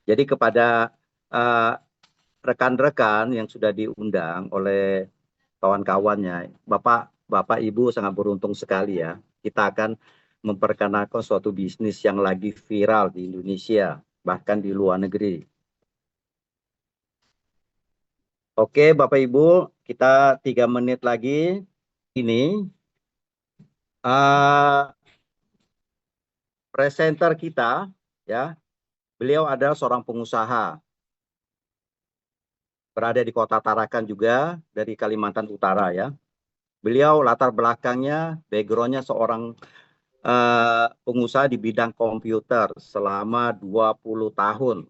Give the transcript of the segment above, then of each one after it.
Jadi kepada rekan-rekan yang sudah diundang oleh kawan-kawannya, Bapak Ibu sangat beruntung sekali ya. Kita akan memperkenalkan suatu bisnis yang lagi viral di Indonesia, bahkan di luar negeri. Oke, Bapak Ibu, kita 3 menit lagi. Ini presenter kita, ya, beliau adalah seorang pengusaha, berada di Kota Tarakan juga, dari Kalimantan Utara ya. Beliau latar belakangnya, backgroundnya seorang pengusaha di bidang komputer selama 20 tahun.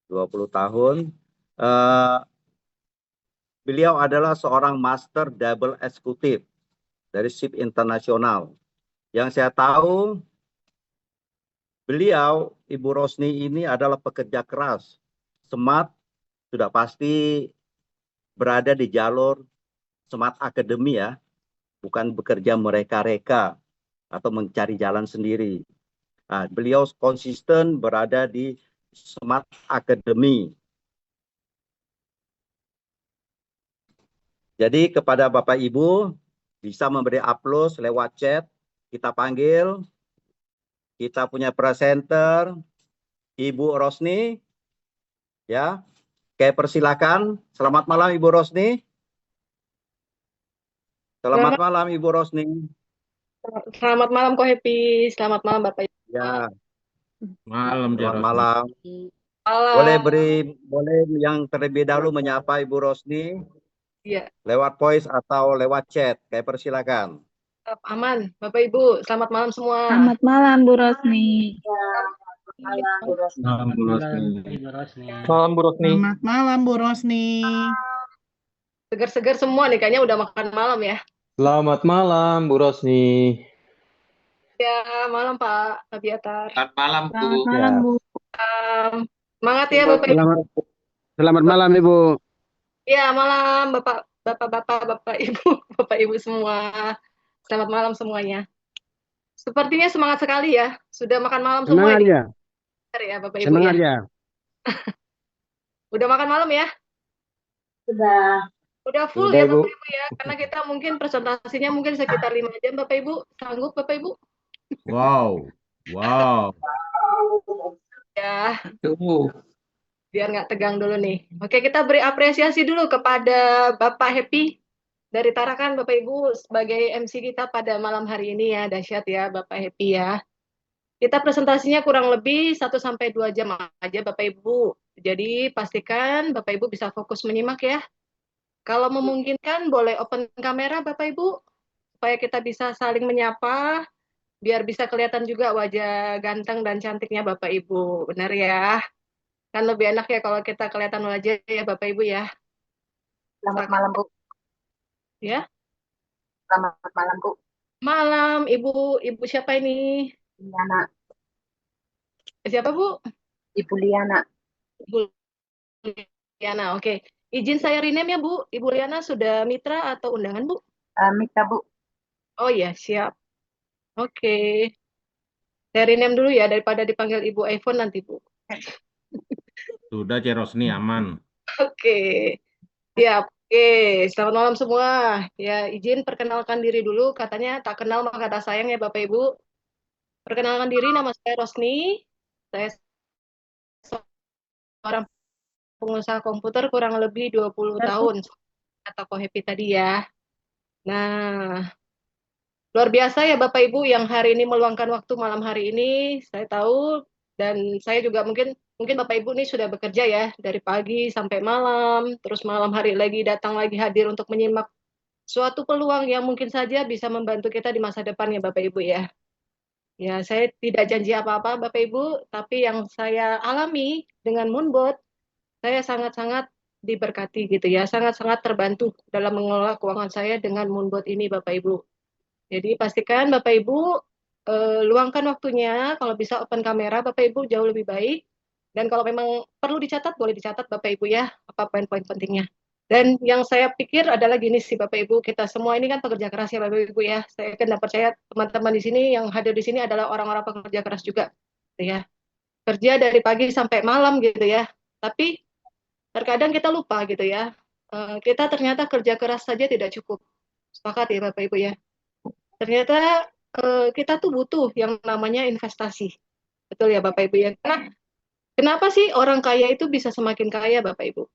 20 tahun. Beliau adalah seorang master double eksekutif dari SIP Internasional. Yang saya tahu, beliau, Ibu Rosni ini adalah pekerja keras, smart, sudah pasti berada di jalur Smart Academy ya, bukan bekerja mereka-reka atau mencari jalan sendiri. Nah, beliau konsisten berada di Smart Academy. Jadi kepada Bapak Ibu bisa memberi upload lewat chat, kita panggil, kita punya presenter Ibu Rosni, ya. Oke, persilakan. Selamat malam Ibu Rosni. Selamat malam Ibu Rosni. Selamat malam Ko Happy. Selamat malam Bapak Ibu. Ya, Malam, selamat Rosni. malam. Malam. Boleh yang terlebih dahulu menyapa Ibu Rosni Iya, lewat voice atau lewat chat. Kayak persilakan. aman Bapak Ibu. Selamat malam semua. Selamat malam Bu Rosni. Malam, Bu Rosni. Malam Bu Rosni. Selamat malam Bu Rosni. Segar-segar semua nih, kayaknya udah makan malam ya. Selamat malam Bu Rosni. Ya, malam Pak Abiatar. Selamat malam, Bu. Selamat malam Bu. Semangat ya Bapak Ibu. Selamat malam Ibu. Ya, malam Bapak Ibu, Bapak Ibu semua. Selamat malam semuanya. Sepertinya semangat sekali ya. Sudah makan malam semua Semangat ya. ya Bapak Ibu Semangat ya. ya. Udah makan malam ya? Udah full Udah, ya Bu. Bapak Ibu ya. Karena kita mungkin presentasinya mungkin sekitar 5 jam Bapak Ibu. Sanggup Bapak Ibu? Wow. Ya, Tuh. biar nggak tegang dulu nih. Oke, kita beri apresiasi dulu kepada Bapak Happy dari Tarakan, Bapak Ibu, sebagai MC kita pada malam hari ini ya. Dahsyat ya Bapak Happy ya. Kita presentasinya kurang lebih 1-2 jam aja Bapak Ibu. Jadi pastikan Bapak Ibu bisa fokus menyimak ya. Kalau memungkinkan boleh open kamera Bapak Ibu, supaya kita bisa saling menyapa, biar bisa kelihatan juga wajah ganteng dan cantiknya Bapak Ibu. Benar ya? Kan lebih enak ya kalau kita kelihatan wajah ya Bapak Ibu ya. Selamat malam Bu. Ya. Selamat malam Bu. Malam Ibu siapa ini? Liana. Siapa Bu? Ibu Liana. Ibu Liana, oke. Izin saya rename ya Bu. Ibu Liana sudah mitra atau undangan Bu? Mitra Bu. Oh iya, siap. Oke. Saya rename dulu ya daripada dipanggil Ibu iPhone nanti Bu. Sudah, Cik Rosni, aman. Oke. Siap. Oke, selamat malam semua. Ya, izin perkenalkan diri dulu. Katanya tak kenal maka tak sayang ya Bapak Ibu. Perkenalkan diri, nama saya Rosni. Saya seorang pengusaha komputer kurang lebih 20 tahun. Kata Ko Happy tadi ya. Nah, luar biasa ya Bapak Ibu yang hari ini meluangkan waktu malam hari ini. Saya tahu dan saya juga mungkin Bapak Ibu ini sudah bekerja ya dari pagi sampai malam, terus malam hari lagi datang lagi hadir untuk menyimak suatu peluang yang mungkin saja bisa membantu kita di masa depan ya Bapak Ibu ya. Ya, saya tidak janji apa-apa Bapak Ibu, tapi yang saya alami dengan Moonbot, saya sangat-sangat diberkati gitu ya, sangat-sangat terbantu dalam mengelola keuangan saya dengan Moonbot ini Bapak Ibu. Jadi pastikan Bapak Ibu luangkan waktunya, kalau bisa open kamera Bapak Ibu jauh lebih baik. Dan kalau memang perlu dicatat, boleh dicatat Bapak Ibu ya, apa poin-poin pentingnya. Dan yang saya pikir adalah gini sih Bapak Ibu, kita semua ini kan pekerja keras ya Bapak Ibu ya. Saya kan percaya teman-teman di sini yang hadir di sini adalah orang-orang pekerja keras juga, gitu ya. kerja dari pagi sampai malam gitu ya. Tapi terkadang kita lupa gitu ya. Kita ternyata kerja keras saja tidak cukup. Sepakat ya Bapak Ibu ya. Ternyata kita tuh butuh yang namanya investasi. Betul ya Bapak Ibu ya. Karena kenapa sih orang kaya itu bisa semakin kaya Bapak Ibu?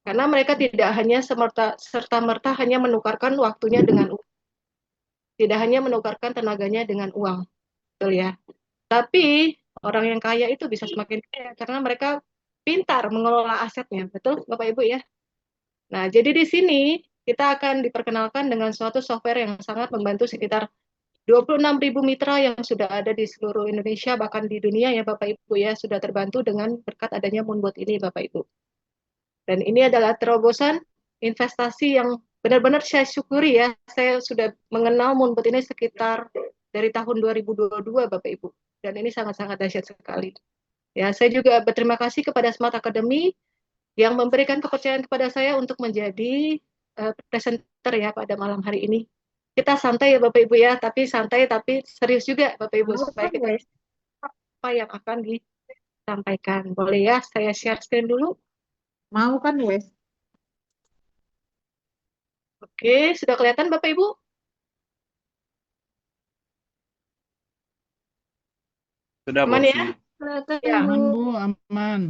Karena mereka tidak hanya serta-merta hanya menukarkan waktunya dengan uang. Tidak hanya menukarkan tenaganya dengan uang. Betul ya. Tapi orang yang kaya itu bisa semakin kaya karena mereka pintar mengelola asetnya. Betul Bapak Ibu ya? Nah, jadi di sini kita akan diperkenalkan dengan suatu software yang sangat membantu sekitar 26.000 mitra yang sudah ada di seluruh Indonesia, bahkan di dunia ya Bapak Ibu ya, sudah terbantu dengan berkat adanya Moonbot ini Bapak Ibu. Dan ini adalah terobosan investasi yang benar-benar saya syukuri ya. Saya sudah mengenal Moonbot ini sekitar dari tahun 2022 Bapak Ibu. Dan ini sangat-sangat dahsyat sekali. Ya, saya juga berterima kasih kepada Smart Academy yang memberikan kepercayaan kepada saya untuk menjadi presenter ya pada malam hari ini. Kita santai ya Bapak Ibu ya, tapi santai tapi serius juga Bapak Ibu supaya kita apa yang akan disampaikan. Boleh ya, saya share screen dulu. Mau kan, Wes? Oke, sudah kelihatan Bapak Ibu? Sudah, Bu. Aman ya? Kelihatan, Ya. Bu. Aman, Bu, aman.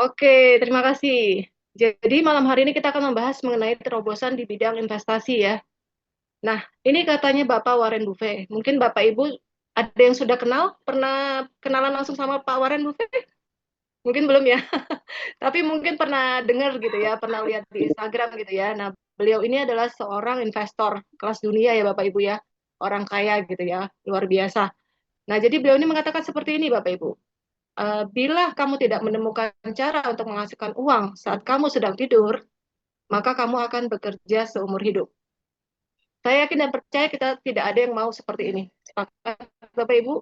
Oke, terima kasih. Jadi malam hari ini kita akan membahas mengenai terobosan di bidang investasi ya. Nah, ini katanya Bapak Warren Buffett. Mungkin Bapak Ibu ada yang sudah kenal, pernah kenalan langsung sama Pak Warren Buffett? Mungkin belum ya. Tapi mungkin pernah dengar gitu ya, pernah lihat di Instagram gitu ya. Nah, beliau ini adalah seorang investor kelas dunia ya Bapak Ibu ya. Orang kaya gitu ya, luar biasa. Nah, jadi beliau ini mengatakan seperti ini Bapak Ibu. Bila kamu tidak menemukan cara untuk menghasilkan uang saat kamu sedang tidur, maka kamu akan bekerja seumur hidup. Saya yakin dan percaya kita tidak ada yang mau seperti ini. Bapak Ibu,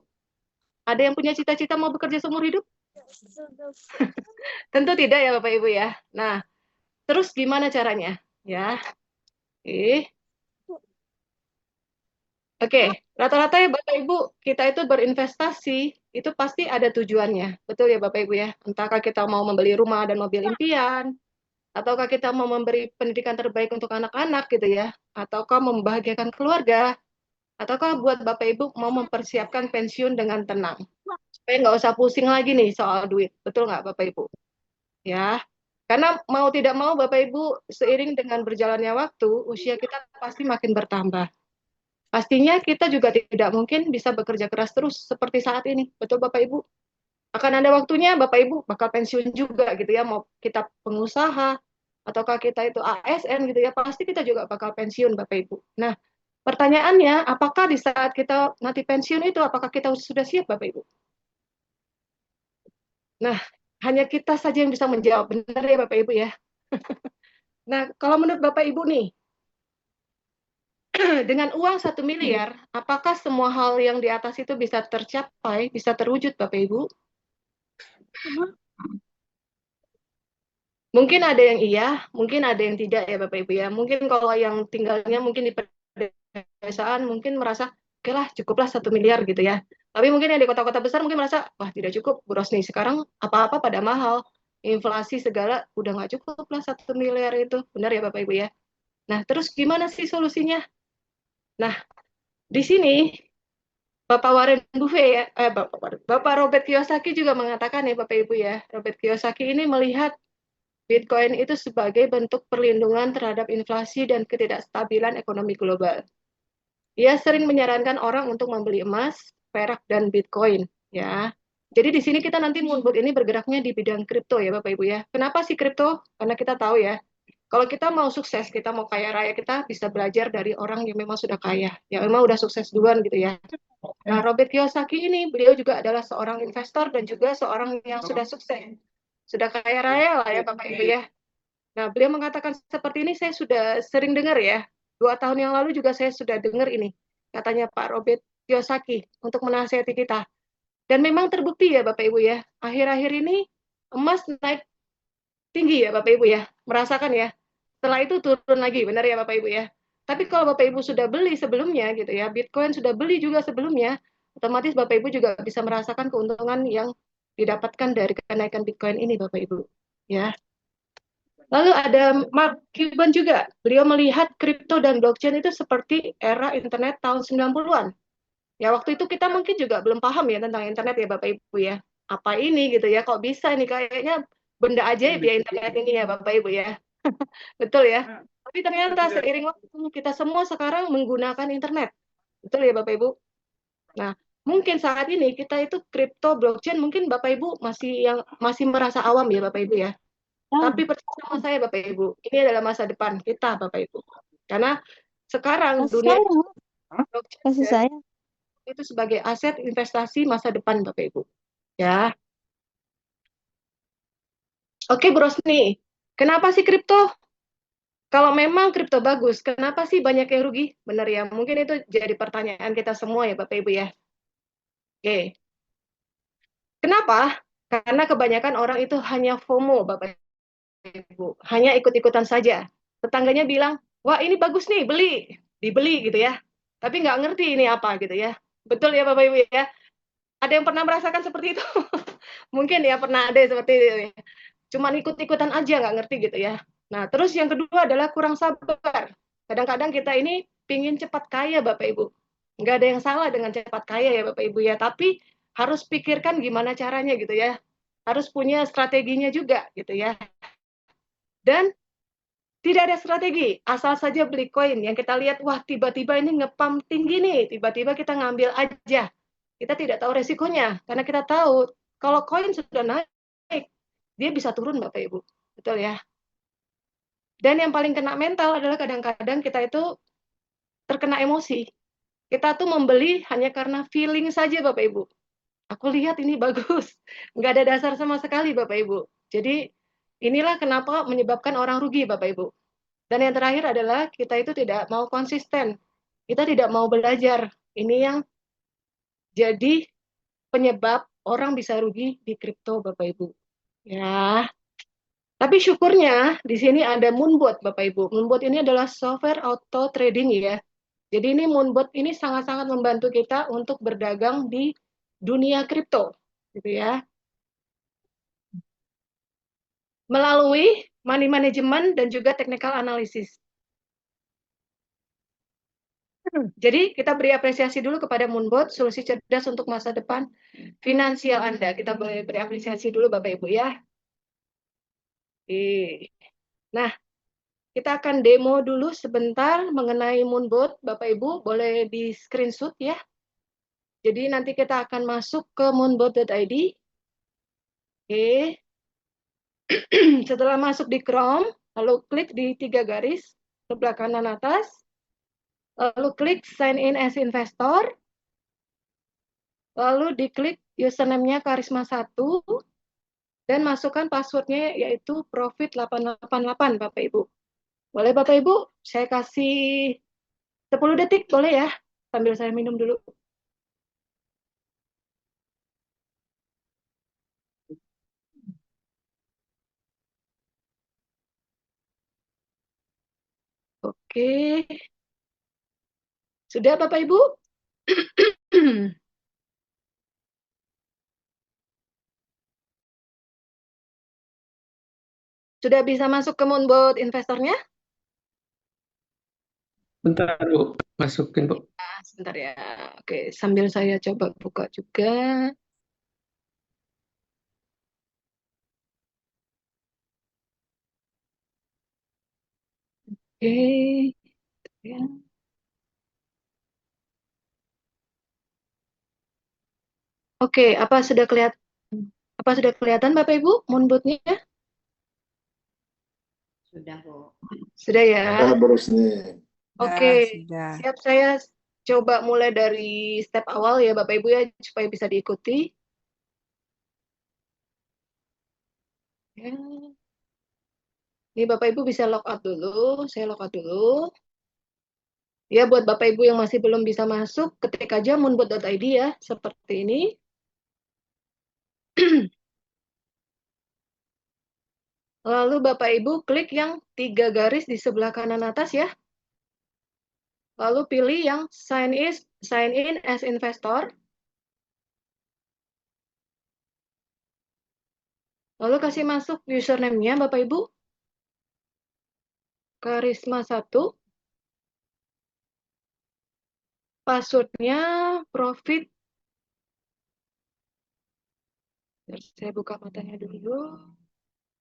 ada yang punya cita-cita mau bekerja seumur hidup? Tentu tidak ya Bapak Ibu ya. Nah, terus gimana caranya? Ya, Oke, rata-rata ya Bapak Ibu, kita itu berinvestasi, itu pasti ada tujuannya. Betul ya Bapak Ibu ya? Entahkah kita mau membeli rumah dan mobil impian, ataukah kita mau memberi pendidikan terbaik untuk anak-anak gitu ya, ataukah membahagiakan keluarga, ataukah buat Bapak Ibu mau mempersiapkan pensiun dengan tenang, supaya nggak usah pusing lagi nih soal duit. Betul nggak Bapak Ibu? Ya, karena mau tidak mau Bapak Ibu, seiring dengan berjalannya waktu, usia kita pasti makin bertambah. Pastinya kita juga tidak mungkin bisa bekerja keras terus seperti saat ini. Betul Bapak Ibu? Akan ada waktunya Bapak Ibu bakal pensiun juga gitu ya, mau kita pengusaha ataukah kita itu ASN gitu ya, pasti kita juga bakal pensiun Bapak Ibu. Nah, pertanyaannya, apakah di saat kita nanti pensiun itu, apakah kita sudah siap Bapak Ibu? Nah, hanya kita saja yang bisa menjawab, benar ya Bapak Ibu ya? Nah, kalau menurut Bapak Ibu nih, dengan uang 1 miliar, apakah semua hal yang di atas itu bisa tercapai, bisa terwujud Bapak Ibu? Mungkin ada yang iya, mungkin ada yang tidak ya Bapak Ibu ya. Mungkin kalau yang tinggalnya mungkin di pedesaan mungkin merasa, oke lah cukuplah 1 miliar gitu ya. Tapi mungkin yang di kota-kota besar mungkin merasa, wah tidak cukup, Bu Rosni. Sekarang apa-apa pada mahal, inflasi segala, udah nggak cukup lah 1 miliar itu. Benar ya Bapak Ibu ya. Nah, terus gimana sih solusinya? Nah, di sini Bapak Warren Buffett ya, Bapak Robert Kiyosaki juga mengatakan ya Bapak Ibu ya, Robert Kiyosaki ini melihat Bitcoin itu sebagai bentuk perlindungan terhadap inflasi dan ketidakstabilan ekonomi global. Ia sering menyarankan orang untuk membeli emas, perak, dan Bitcoin ya. Jadi di sini kita nanti Moonbot ini bergeraknya di bidang kripto ya Bapak Ibu ya. Kenapa sih kripto? Karena kita tahu ya, kalau kita mau sukses, kita mau kaya raya, kita bisa belajar dari orang yang memang sudah kaya, yang memang udah sukses duluan gitu ya. Nah, Robert Kiyosaki ini, beliau juga adalah seorang investor dan juga seorang yang sudah sukses. Sudah kaya raya lah ya Bapak Ibu ya. Nah, beliau mengatakan seperti ini, saya sudah sering dengar ya. 2 tahun yang lalu juga saya sudah dengar ini. Katanya Pak Robert Kiyosaki untuk menasihati kita. Dan memang terbukti ya Bapak Ibu ya. Akhir-akhir ini emas naik tinggi ya Bapak Ibu ya. Merasakan ya. Setelah itu turun lagi, benar ya Bapak Ibu ya. Tapi kalau Bapak Ibu sudah beli sebelumnya gitu ya, Bitcoin sudah beli juga sebelumnya, otomatis Bapak Ibu juga bisa merasakan keuntungan yang didapatkan dari kenaikan Bitcoin ini, Bapak Ibu. Ya. Lalu ada Mark Cuban juga. Beliau melihat kripto dan blockchain itu seperti era internet tahun 90-an. Ya, waktu itu kita mungkin juga belum paham ya tentang internet ya, Bapak Ibu ya. Apa ini gitu ya, kok bisa nih, kayaknya benda ajaib ya internet ini ya, Bapak Ibu ya. Betul ya. Tapi ternyata seiring waktu kita semua sekarang menggunakan internet. Betul ya, Bapak Ibu? Nah, mungkin saat ini kita itu kripto blockchain mungkin Bapak Ibu masih merasa awam ya, Bapak Ibu ya. Tapi percaya sama saya Bapak Ibu, ini adalah masa depan kita Bapak Ibu. Karena sekarang dunia blockchain itu sebagai aset investasi masa depan Bapak Ibu. Ya. Oke, Bu Rosni. Kenapa sih kripto? Kalau memang kripto bagus, kenapa sih banyak yang rugi? Benar ya, mungkin itu jadi pertanyaan kita semua ya Bapak Ibu ya. Oke. Kenapa? Karena kebanyakan orang itu hanya FOMO Bapak Ibu. Hanya ikut-ikutan saja. Tetangganya bilang, wah ini bagus nih, beli. Dibeli gitu ya. Tapi nggak ngerti ini apa gitu ya. Betul ya Bapak Ibu ya? Ada yang pernah merasakan seperti itu? Mungkin ya pernah ada seperti itu ya. Cuman ikut-ikutan aja nggak ngerti gitu ya. Nah, terus yang kedua adalah kurang sabar. Kadang-kadang kita ini pingin cepat kaya Bapak Ibu. Nggak ada yang salah dengan cepat kaya ya Bapak Ibu ya. Tapi harus pikirkan gimana caranya gitu ya. Harus punya strateginya juga gitu ya. Dan tidak ada strategi, asal saja beli koin. Yang kita lihat, wah tiba-tiba ini ngepam tinggi nih, tiba-tiba kita ngambil aja. Kita tidak tahu resikonya, karena kita tahu kalau koin sudah naik, dia bisa turun Bapak Ibu. Betul ya? Dan yang paling kena mental adalah kadang-kadang kita itu terkena emosi. Kita tuh membeli hanya karena feeling saja Bapak Ibu. Aku lihat ini bagus, nggak ada dasar sama sekali Bapak Ibu. Jadi inilah kenapa menyebabkan orang rugi Bapak Ibu. Dan yang terakhir adalah kita itu tidak mau konsisten. Kita tidak mau belajar. Ini yang jadi penyebab orang bisa rugi di kripto Bapak Ibu. Ya. Tapi syukurnya di sini ada Moonbot Bapak Ibu. Moonbot ini adalah software auto trading ya. Jadi ini Moonbot ini sangat-sangat membantu kita untuk berdagang di dunia kripto gitu ya. Melalui money management dan juga technical analysis. Jadi kita beri apresiasi dulu kepada Moonbot, solusi cerdas untuk masa depan finansial Anda. Kita boleh beri apresiasi dulu Bapak Ibu ya. Oke. Nah, kita akan demo dulu sebentar mengenai Moonbot. Bapak Ibu boleh di screenshot ya. Jadi nanti kita akan masuk ke moonbot.id. Oke. Setelah masuk di Chrome, lalu klik di 3 garis sebelah kanan atas. Lalu klik sign in as investor. Lalu diklik username-nya Karisma1 dan masukkan passwordnya yaitu profit888 Bapak Ibu. Boleh Bapak Ibu? Saya kasih 10 detik boleh ya? Sambil saya minum dulu. Oke. Sudah Bapak Ibu? Sudah bisa masuk ke Moonbot investornya? Bentar, Bu. Masukin, Bu. Nah, sebentar ya. Oke, sambil saya coba buka juga. Oke. Ya. Oke, apa sudah kelihatan Bapak Ibu Moonbot-nya? Sudah, Bu. Sudah ya. Oke, Sudah. siap saya coba mulai dari step awal ya Bapak Ibu ya supaya bisa diikuti. Ya. Ini Bapak Ibu bisa log out dulu, saya log out dulu. Ya buat Bapak Ibu yang masih belum bisa masuk, ketik aja moonbot.id ya, seperti ini. Lalu Bapak Ibu klik yang 3 garis di sebelah kanan atas ya. Lalu pilih yang sign in as investor. Lalu kasih masuk username-nya Bapak Ibu. Karisma 1. Password-nya profit. Saya buka matanya dulu.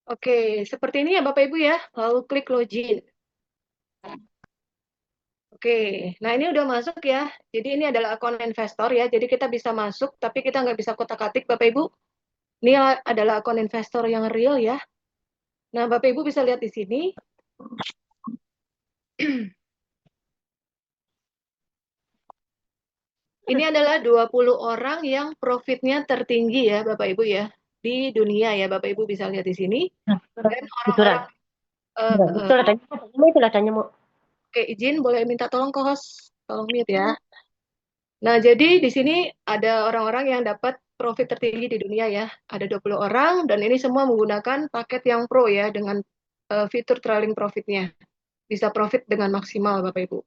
Oke, seperti ini ya Bapak Ibu ya. Lalu klik login. Oke, nah ini udah masuk ya. Jadi ini adalah akun investor ya. Jadi kita bisa masuk, tapi kita nggak bisa kotak-atik Bapak Ibu. Ini adalah akun investor yang real ya. Nah, Bapak Ibu bisa lihat di sini. Ini adalah 20 orang yang profitnya tertinggi ya Bapak Ibu ya. Di dunia ya Bapak Ibu bisa lihat di sini. Dan orang-orang Betul ada nyamuk, itu ada nyamuk. Oke, izin boleh minta tolong ke host, tolong mute ya. Nah, jadi di sini ada orang-orang yang dapat profit tertinggi di dunia ya. Ada 20 orang dan ini semua menggunakan paket yang pro ya dengan fitur trailing profitnya. Bisa profit dengan maksimal Bapak Ibu.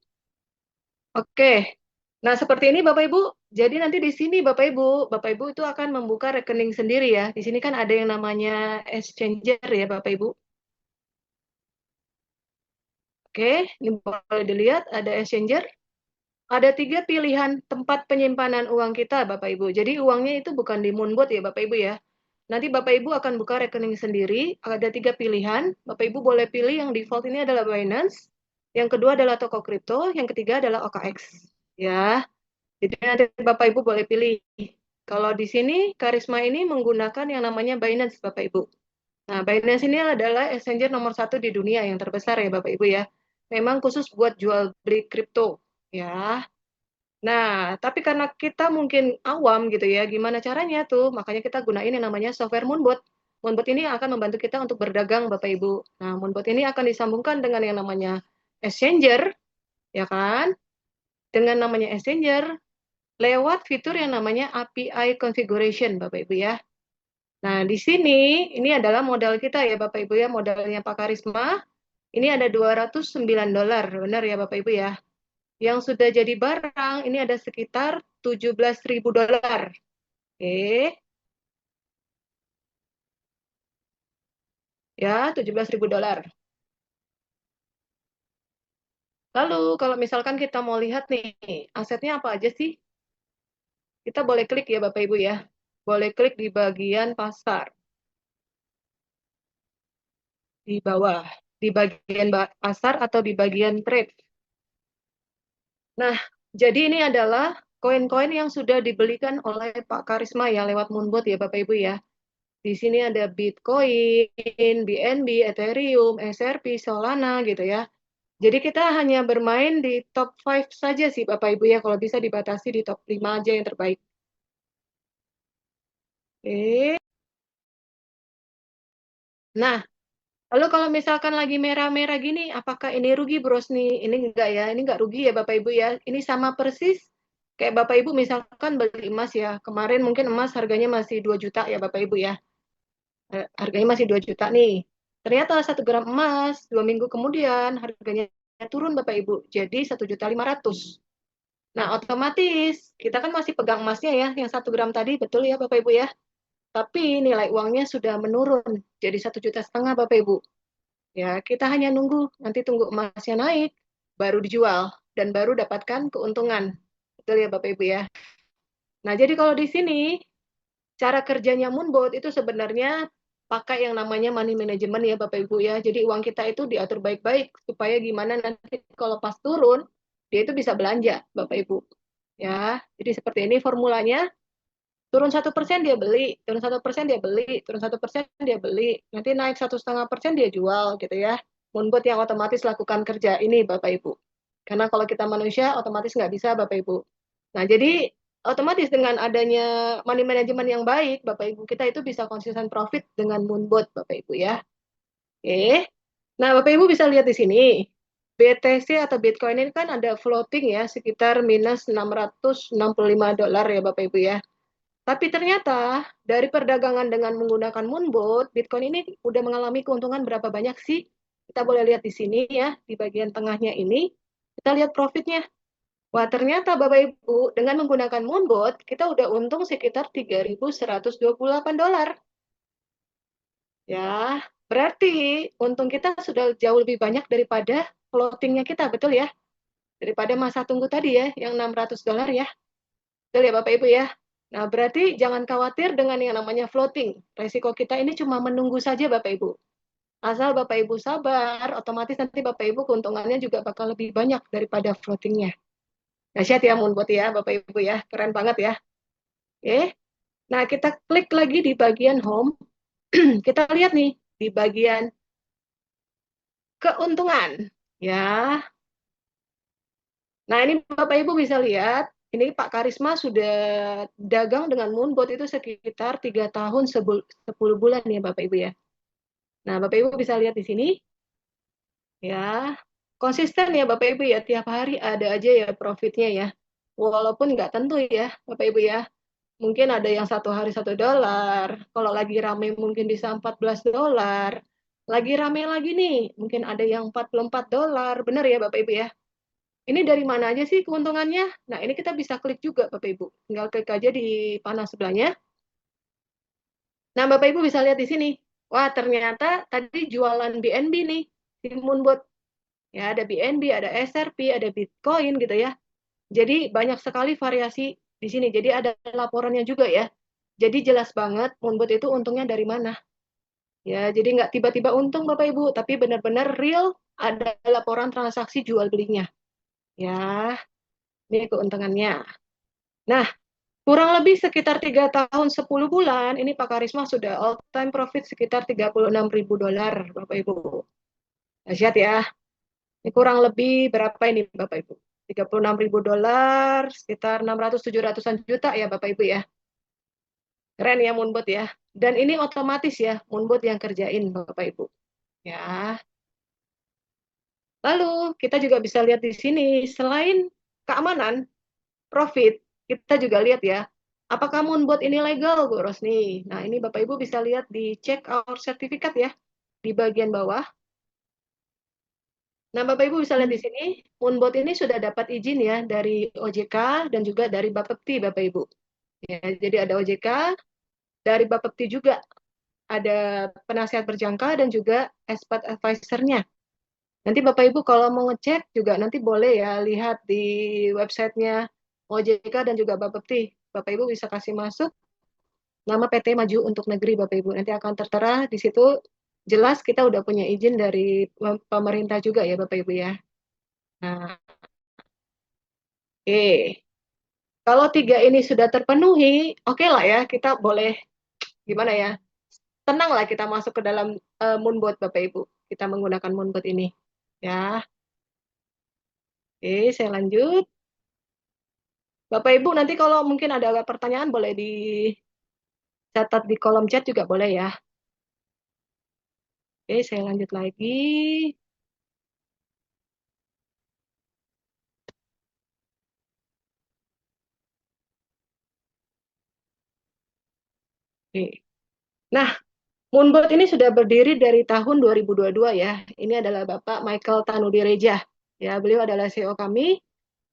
Oke. Nah, seperti ini Bapak Ibu. Jadi nanti di sini Bapak Ibu itu akan membuka rekening sendiri ya. Di sini kan ada yang namanya exchanger ya Bapak Ibu. Oke, ini boleh dilihat ada exchanger. Ada 3 pilihan tempat penyimpanan uang kita, Bapak Ibu. Jadi uangnya itu bukan di Moonbot ya, Bapak Ibu ya. Nanti Bapak Ibu akan buka rekening sendiri. Ada 3 pilihan. Bapak Ibu boleh pilih yang default ini adalah Binance. Yang kedua adalah toko kripto. Yang ketiga adalah OKX. Ya, jadi nanti Bapak Ibu boleh pilih. Kalau di sini, Karisma ini menggunakan yang namanya Binance, Bapak Ibu. Nah, Binance ini adalah exchanger nomor 1 di dunia yang terbesar ya, Bapak Ibu ya. Memang khusus buat jual beli kripto. Ya, nah, tapi karena kita mungkin awam gitu ya, gimana caranya tuh? Makanya kita gunain yang namanya software Moonbot. Moonbot ini akan membantu kita untuk berdagang, Bapak Ibu. Nah, Moonbot ini akan disambungkan dengan yang namanya Exchanger, ya kan? Dengan namanya Exchanger, lewat fitur yang namanya API Configuration, Bapak Ibu ya. Nah, di sini, ini adalah modal kita ya, Bapak Ibu ya, modalnya Pak Karisma. Ini ada $209, benar ya, Bapak Ibu ya. Yang sudah jadi barang ini ada sekitar $17.000. Oke. Ya, $17.000. Lalu kalau misalkan kita mau lihat nih, asetnya apa aja sih? Kita boleh klik ya Bapak Ibu ya. Boleh klik di bagian pasar. Di bawah. Di bagian pasar atau di bagian trade. Nah, jadi ini adalah koin-koin yang sudah dibelikan oleh Pak Karisma ya lewat Moonbot ya Bapak Ibu ya. Di sini ada Bitcoin, BNB, Ethereum, XRP, Solana gitu ya. Jadi kita hanya bermain di top 5 saja sih Bapak Ibu ya, kalau bisa dibatasi di top 5 aja yang terbaik. Oke. Nah, lalu kalau misalkan lagi merah-merah gini, apakah ini rugi Bros nih? Ini enggak ya, ini enggak rugi ya Bapak Ibu ya. Ini sama persis kayak Bapak Ibu misalkan beli emas ya. Kemarin mungkin emas harganya masih 2 juta ya Bapak Ibu ya. Harganya masih 2 juta nih. Ternyata 1 gram emas 2 minggu kemudian harganya turun Bapak Ibu jadi 1.500.000. Nah, otomatis kita kan masih pegang emasnya ya, yang 1 gram tadi, betul ya Bapak Ibu ya. Tapi nilai uangnya sudah menurun jadi 1,5 juta Bapak Ibu. Ya, kita hanya nunggu, nanti tunggu emasnya naik, baru dijual dan baru dapatkan keuntungan. Betul ya Bapak Ibu ya. Nah, jadi kalau di sini cara kerjanya Moonbot itu sebenarnya pakai yang namanya money management ya Bapak Ibu ya. Jadi uang kita itu diatur baik-baik supaya gimana nanti kalau pas turun dia itu bisa belanja Bapak Ibu. Ya, jadi seperti ini formulanya. Turun 1% dia beli, turun 1% dia beli, turun 1% dia beli, nanti naik 1,5% dia jual gitu ya. Moonbot yang otomatis lakukan kerja ini Bapak Ibu. Karena kalau kita manusia otomatis nggak bisa Bapak Ibu. Nah, jadi otomatis dengan adanya money management yang baik, Bapak Ibu kita itu bisa konsisten profit dengan Moonbot, Bapak Ibu ya. Oke. Nah, Bapak Ibu bisa lihat di sini. BTC atau Bitcoin ini kan ada floating ya, sekitar minus $665 ya Bapak Ibu ya. Tapi ternyata dari perdagangan dengan menggunakan Moonbot, Bitcoin ini udah mengalami keuntungan berapa banyak sih? Kita boleh lihat di sini ya, di bagian tengahnya ini. Kita lihat profitnya. Wah, ternyata Bapak Ibu, dengan menggunakan Moonbot, kita udah untung sekitar $3.128. Ya, berarti untung kita sudah jauh lebih banyak daripada floatingnya kita, betul ya? Daripada masa tunggu tadi ya, yang $600 ya. Betul ya Bapak Ibu ya? Nah, berarti jangan khawatir dengan yang namanya floating. Resiko kita ini cuma menunggu saja Bapak Ibu. Asal Bapak Ibu sabar, otomatis nanti Bapak Ibu keuntungannya juga bakal lebih banyak daripada floatingnya. Dahsyat ya Moonbot ya Bapak Ibu ya, keren banget ya. Oke, nah kita klik lagi di bagian home. Kita lihat nih di bagian keuntungan. Ya, nah ini Bapak Ibu bisa lihat, ini Pak Karisma sudah dagang dengan Moonbot itu sekitar 3 tahun 10 bulan ya Bapak Ibu ya. Nah Bapak Ibu bisa lihat di sini, ya konsisten ya Bapak Ibu ya, tiap hari ada aja ya profitnya ya. Walaupun nggak tentu ya Bapak Ibu ya. Mungkin ada yang satu hari $1, kalau lagi rame mungkin bisa $14, lagi rame lagi nih, mungkin ada yang $44, benar ya Bapak Ibu ya. Ini dari mana aja sih keuntungannya? Nah ini kita bisa klik juga Bapak Ibu, tinggal klik aja di panel sebelahnya. Nah Bapak Ibu bisa lihat di sini, wah ternyata tadi jualan BNB nih, di Moonbot. Ya ada BNB, ada SRP, ada Bitcoin gitu ya. Jadi banyak sekali variasi di sini. Jadi ada laporannya juga ya. Jadi jelas banget Moonbot itu untungnya dari mana. Ya, jadi nggak tiba-tiba untung Bapak Ibu, tapi benar-benar real ada laporan transaksi jual belinya. Ya, ini keuntungannya. Nah, kurang lebih sekitar 3 tahun 10 bulan, ini Pak Karisma sudah all time profit sekitar $36.000 Bapak Ibu. Dahsyat ya. Ini kurang lebih berapa ini Bapak Ibu? $36.000, sekitar 600-700-an juta ya Bapak Ibu ya. Keren ya Moonbot ya. Dan ini otomatis ya Moonbot yang kerjain Bapak Ibu. Ya. Lalu kita juga bisa lihat di sini selain keamanan, profit, kita juga lihat ya. Apakah Moonbot ini legal Bu Rosni? Nah, ini Bapak Ibu bisa lihat di check our certificate ya di bagian bawah. Nah, Bapak Ibu bisa lihat di sini, Moonbot ini sudah dapat izin ya dari OJK dan juga dari Bapepti Bapak Ibu. Ya, jadi ada OJK, dari Bapepti juga ada penasihat berjangka dan juga expert advisor-nya. Nanti Bapak Ibu kalau mau ngecek juga nanti boleh ya lihat di websitenya OJK dan juga Bapepti. Bapak Ibu bisa kasih masuk nama PT Maju untuk Negeri Bapak Ibu. Nanti akan tertera di situ jelas kita udah punya izin dari pemerintah juga ya Bapak Ibu ya. Nah, oke. Kalau 3 ini sudah terpenuhi, oke lah ya, kita boleh gimana ya? Tenang lah kita masuk ke dalam Moonbot Bapak Ibu. Kita menggunakan Moonbot ini. Ya. Oke, saya lanjut. Bapak Ibu nanti kalau mungkin ada pertanyaan boleh dicatat di kolom chat juga boleh ya. Oke, saya lanjut lagi. Oke. Nah, Moonbot ini sudah berdiri dari tahun 2022 ya. Ini adalah Bapak Michael Tanudireja. Ya, beliau adalah CEO kami.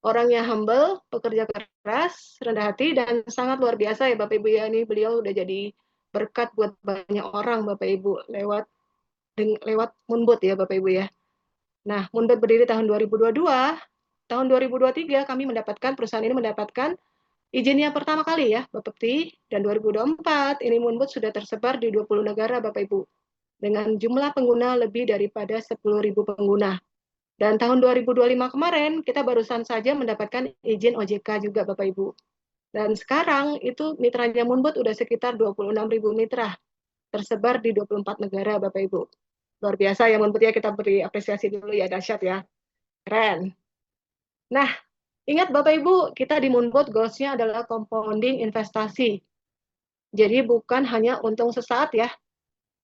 Orangnya humble, pekerja keras, rendah hati, dan sangat luar biasa ya Bapak Ibu ya. Ini beliau udah jadi berkat buat banyak orang Bapak Ibu lewat Moonbot ya Bapak Ibu ya. Nah, Moonbot berdiri tahun 2022. Tahun 2023 kami perusahaan ini mendapatkan izin yang pertama kali ya Bapepti, dan 2024 ini Moonbot sudah tersebar di 20 negara Bapak Ibu dengan jumlah pengguna lebih daripada 10.000 pengguna. Dan tahun 2025 kemarin kita barusan saja mendapatkan izin OJK juga Bapak Ibu. Dan sekarang itu mitranya Moonbot udah sekitar 26.000 mitra tersebar di 24 negara Bapak Ibu. Luar biasa ya Moonbot ya, kita beri apresiasi dulu ya, dahsyat ya. Keren. Nah, ingat Bapak Ibu, kita di Moonbot goals-nya adalah compounding investasi. Jadi bukan hanya untung sesaat ya.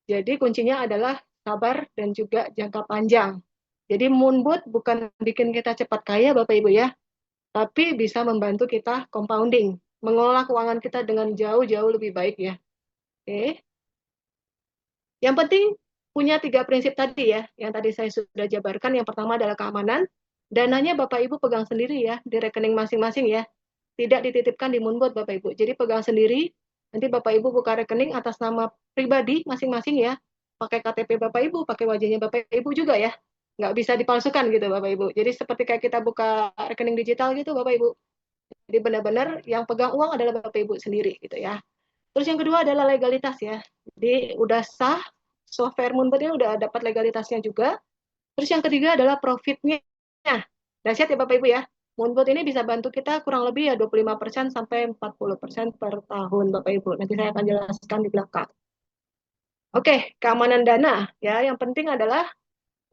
Jadi kuncinya adalah sabar dan juga jangka panjang. Jadi Moonbot bukan bikin kita cepat kaya Bapak Ibu ya, tapi bisa membantu kita compounding, mengelola keuangan kita dengan jauh-jauh lebih baik ya. Oke. Yang penting punya 3 prinsip tadi ya, yang tadi saya sudah jabarkan. Yang pertama adalah keamanan. Dananya Bapak Ibu pegang sendiri ya, di rekening masing-masing ya. Tidak dititipkan di Moonbot Bapak Ibu. Jadi pegang sendiri, nanti Bapak Ibu buka rekening atas nama pribadi masing-masing ya. pakai KTP Bapak Ibu, pakai wajahnya Bapak Ibu juga ya. Nggak bisa dipalsukan gitu Bapak Ibu. Jadi seperti kayak kita buka rekening digital gitu Bapak Ibu. Jadi benar-benar yang pegang uang adalah Bapak Ibu sendiri gitu ya. Terus yang kedua adalah legalitas ya. Jadi udah sah, software Moonbird ini udah dapat legalitasnya juga. Terus yang ketiga adalah profitnya. Dahsyat ya Bapak Ibu ya. Moonbird ini bisa bantu kita kurang lebih ya 25% sampai 40% per tahun Bapak Ibu. Nanti saya akan jelaskan di belakang. Oke, keamanan dana ya. Yang penting adalah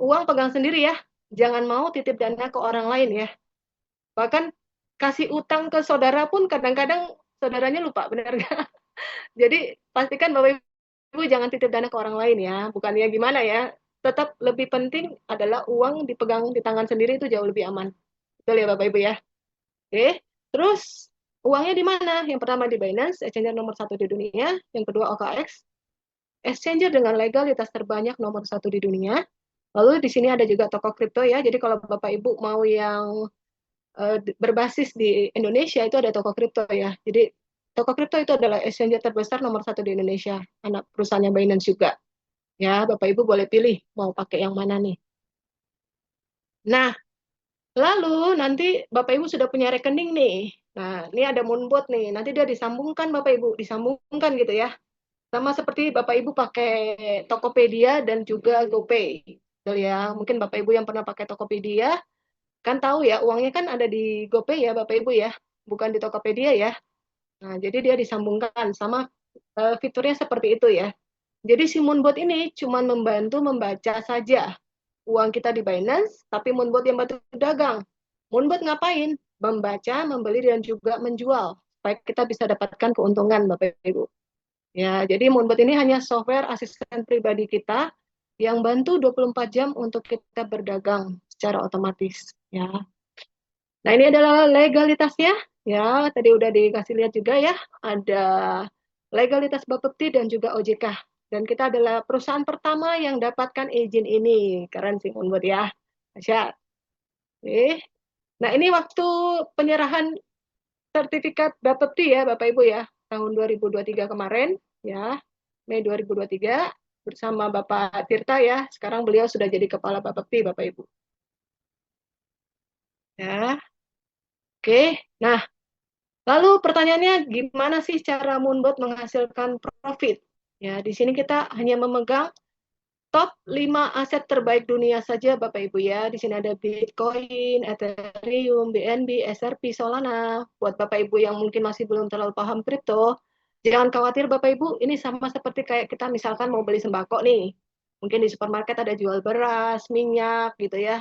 uang pegang sendiri ya. Jangan mau titip dana ke orang lain ya. Bahkan kasih utang ke saudara pun kadang-kadang saudaranya lupa, benar nggak? Jadi pastikan Bapak Ibu jangan titip dana ke orang lain ya. Bukannya gimana ya. Tetap lebih penting adalah uang dipegang di tangan sendiri itu jauh lebih aman. Betul ya Bapak Ibu ya. Oke. Terus uangnya di mana? Yang pertama di Binance, exchanger nomor 1 di dunia. Yang kedua OKX, exchanger dengan legalitas terbanyak nomor 1 di dunia. Lalu di sini ada juga toko kripto ya. Jadi kalau Bapak Ibu mau yang berbasis di Indonesia itu ada toko kripto ya. Jadi toko kripto itu adalah exchanger terbesar nomor 1 di Indonesia. Anak perusahaannya Binance juga. Ya, Bapak Ibu boleh pilih mau pakai yang mana nih. Nah, lalu nanti Bapak Ibu sudah punya rekening nih. Nah, ini ada Moonbot nih. Nanti dia disambungkan Bapak Ibu, disambungkan gitu ya. Sama seperti Bapak Ibu pakai Tokopedia dan juga GoPay. Betul ya. Mungkin Bapak Ibu yang pernah pakai Tokopedia kan tahu ya, uangnya kan ada di GoPay ya Bapak Ibu ya, bukan di Tokopedia ya. Nah, jadi dia disambungkan sama fiturnya seperti itu ya. Jadi si Moonbot ini cuma membantu membaca saja uang kita di Binance, tapi Moonbot yang bantu dagang. Moonbot ngapain? Membaca, membeli, dan juga menjual. Supaya kita bisa dapatkan keuntungan, Bapak Ibu. Ya, jadi Moonbot ini hanya software asisten pribadi kita yang bantu 24 jam untuk kita berdagang secara otomatis. Ya. Nah, ini adalah legalitasnya. Ya, tadi udah dikasih lihat juga ya. Ada legalitas Bapepti dan juga OJK. Dan kita adalah perusahaan pertama yang dapatkan izin ini. Keren sih Moonbot ya. Dahsyat. Oke. Nah, ini waktu penyerahan sertifikat Bapepti ya, Bapak Ibu ya. Tahun 2023 kemarin, ya. Mei 2023 bersama Bapak Tirta ya. Sekarang beliau sudah jadi kepala Bapepti, Bapak Ibu. Ya. Oke. Nah, lalu pertanyaannya gimana sih cara Moonbot menghasilkan profit? Ya, di sini kita hanya memegang top 5 aset terbaik dunia saja Bapak Ibu ya. Di sini ada Bitcoin, Ethereum, BNB, SRP, Solana. Buat Bapak Ibu yang mungkin masih belum terlalu paham kripto, jangan khawatir Bapak Ibu, ini sama seperti kayak kita misalkan mau beli sembako nih. Mungkin di supermarket ada jual beras, minyak gitu ya.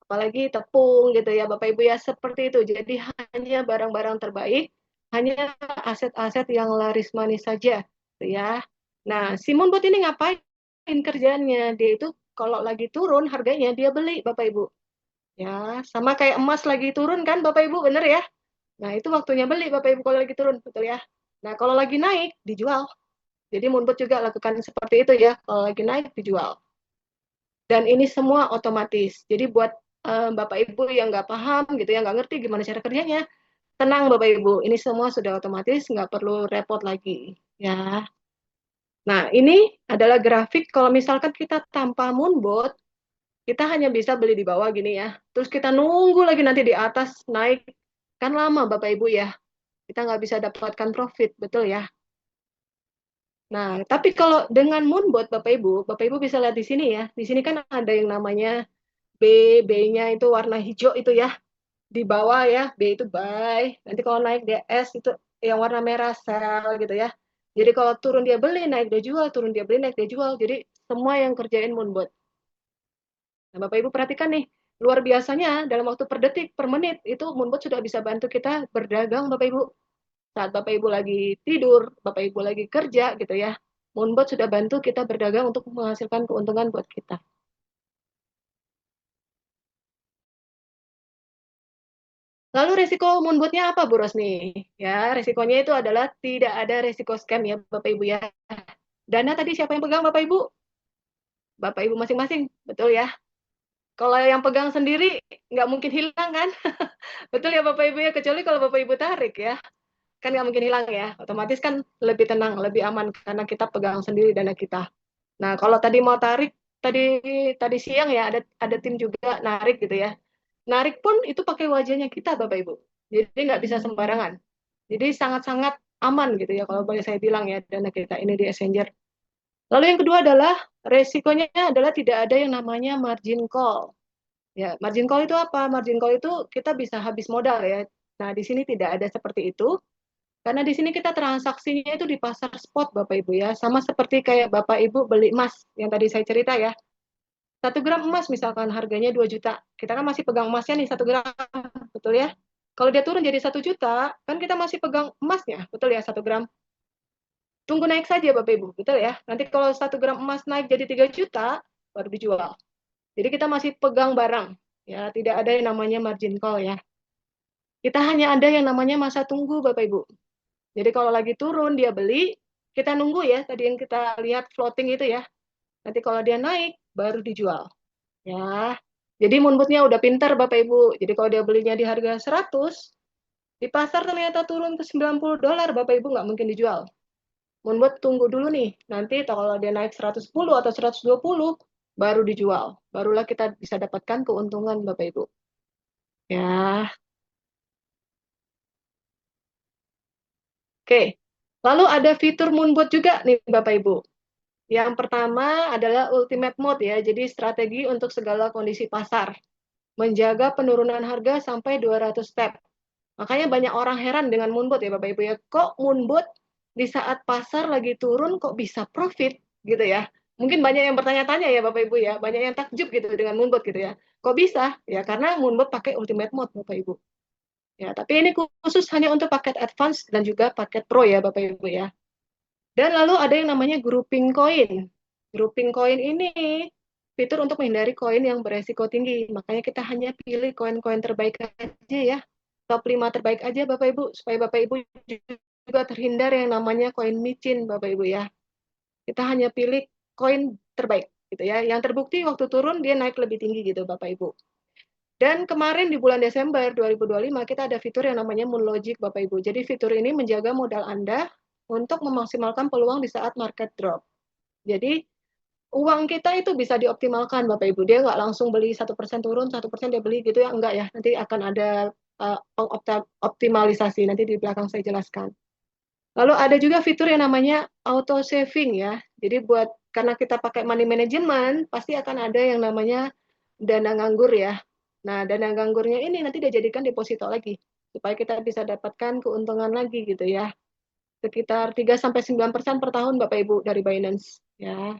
Apalagi tepung gitu ya Bapak Ibu ya, seperti itu. Jadi hanya barang-barang terbaik, hanya aset-aset yang laris manis saja gitu ya. Nah, si Moonbot ini ngapain kerjaannya? Dia itu kalau lagi turun harganya dia beli Bapak Ibu. Ya, sama kayak emas lagi turun kan Bapak Ibu, bener ya? Nah, itu waktunya beli Bapak Ibu kalau lagi turun, betul ya? Nah, kalau lagi naik dijual. Jadi Moonbot juga lakukan seperti itu ya, kalau lagi naik dijual. Dan ini semua otomatis. Jadi buat Bapak Ibu yang nggak paham gitu ya, nggak ngerti gimana cara kerjanya, tenang Bapak Ibu, ini semua sudah otomatis, nggak perlu repot lagi ya. Nah, ini adalah grafik kalau misalkan kita tanpa Moonbot, kita hanya bisa beli di bawah gini ya. Terus kita nunggu lagi nanti di atas naik, kan lama Bapak Ibu ya. Kita nggak bisa dapatkan profit, betul ya. Nah, tapi kalau dengan Moonbot Bapak Ibu bisa lihat di sini ya. Di sini kan ada yang namanya B-nya itu warna hijau itu ya. Di bawah ya, B itu buy. Nanti kalau naik dia S itu yang warna merah sell gitu ya. Jadi kalau turun dia beli, naik dia jual, turun dia beli, naik dia jual. Jadi semua yang kerjain Moonbot. Nah, Bapak Ibu perhatikan nih, luar biasanya dalam waktu per detik, per menit itu Moonbot sudah bisa bantu kita berdagang Bapak Ibu. Saat Bapak Ibu lagi tidur, Bapak Ibu lagi kerja gitu ya. Moonbot sudah bantu kita berdagang untuk menghasilkan keuntungan buat kita. Lalu resiko Moonbotnya apa, Bu Rosni? Ya, resikonya itu adalah tidak ada resiko scam ya, Bapak Ibu ya. Dana tadi siapa yang pegang, Bapak Ibu? Bapak Ibu masing-masing, betul ya. Kalau yang pegang sendiri, nggak mungkin hilang kan? Betul ya Bapak Ibu ya, kecuali kalau Bapak Ibu tarik ya. Kan nggak mungkin hilang ya. Otomatis kan lebih tenang, lebih aman, karena kita pegang sendiri dana kita. Nah, kalau tadi mau tarik, tadi tadi siang ya ada tim juga narik gitu ya. Narik pun itu pakai wajahnya kita, Bapak Ibu. Jadi nggak bisa sembarangan. Jadi sangat-sangat aman gitu ya kalau boleh saya bilang ya dana kita ini di Exchanger. Lalu yang kedua adalah resikonya adalah tidak ada yang namanya margin call. Ya, margin call itu apa? Margin call itu kita bisa habis modal ya. Nah, di sini tidak ada seperti itu. Karena di sini kita transaksinya itu di pasar spot Bapak Ibu ya. Sama seperti kayak Bapak Ibu beli emas yang tadi saya cerita ya. 1 gram emas misalkan harganya 2 juta. Kita kan masih pegang emasnya nih 1 gram. Betul ya? Kalau dia turun jadi 1 juta, kan kita masih pegang emasnya. Betul ya 1 gram? Tunggu naik saja Bapak Ibu. Betul ya? Nanti kalau 1 gram emas naik jadi 3 juta, baru dijual. Jadi kita masih pegang barang. Ya, tidak ada yang namanya margin call ya. Kita hanya ada yang namanya masa tunggu Bapak Ibu. Jadi kalau lagi turun dia beli, kita nunggu ya, tadi yang kita lihat floating itu ya. Nanti kalau dia naik, baru dijual. Ya. Jadi Moonbird-nya udah pintar Bapak Ibu. Jadi kalau dia belinya di harga 100, di pasar ternyata turun ke $90, Bapak Ibu nggak mungkin dijual. Moonbird tunggu dulu nih. Nanti kalau dia naik 110 atau 120, baru dijual. Barulah kita bisa dapatkan keuntungan Bapak Ibu. Ya. Oke. Lalu ada fitur Moonbird juga nih Bapak Ibu. Yang pertama adalah ultimate mode ya, jadi strategi untuk segala kondisi pasar. Menjaga penurunan harga sampai 200 step. Makanya banyak orang heran dengan Moonbird ya Bapak Ibu ya. Kok Moonbird di saat pasar lagi turun kok bisa profit gitu ya. Mungkin banyak yang bertanya-tanya ya Bapak Ibu ya, banyak yang takjub gitu dengan Moonbird gitu ya. Kok bisa? Ya karena Moonbird pakai ultimate mode Bapak Ibu. Ya, tapi ini khusus hanya untuk paket advance dan juga paket pro ya Bapak Ibu ya. Dan lalu ada yang namanya grouping coin. Grouping coin ini fitur untuk menghindari koin yang beresiko tinggi. Makanya kita hanya pilih koin-koin terbaik aja ya. Top 5 terbaik aja Bapak Ibu. Supaya Bapak Ibu juga terhindar yang namanya koin micin Bapak Ibu ya. Kita hanya pilih koin terbaik gitu ya. Yang terbukti waktu turun dia naik lebih tinggi gitu Bapak Ibu. Dan kemarin di bulan Desember 2025 kita ada fitur yang namanya Moon Logic Bapak Ibu. Jadi fitur ini menjaga modal Anda untuk memaksimalkan peluang di saat market drop. Jadi uang kita itu bisa dioptimalkan Bapak Ibu. Dia nggak langsung beli 1% turun, 1% dia beli gitu ya. Enggak ya. Nanti akan ada optimalisasi. Nanti di belakang saya jelaskan. Lalu ada juga fitur yang namanya auto saving ya. Jadi karena kita pakai money management, pasti akan ada yang namanya dana nganggur ya. Nah, dana nganggurnya ini nanti dijadikan deposito lagi supaya kita bisa dapatkan keuntungan lagi gitu ya. Sekitar 3-9% per tahun Bapak Ibu dari Binance ya.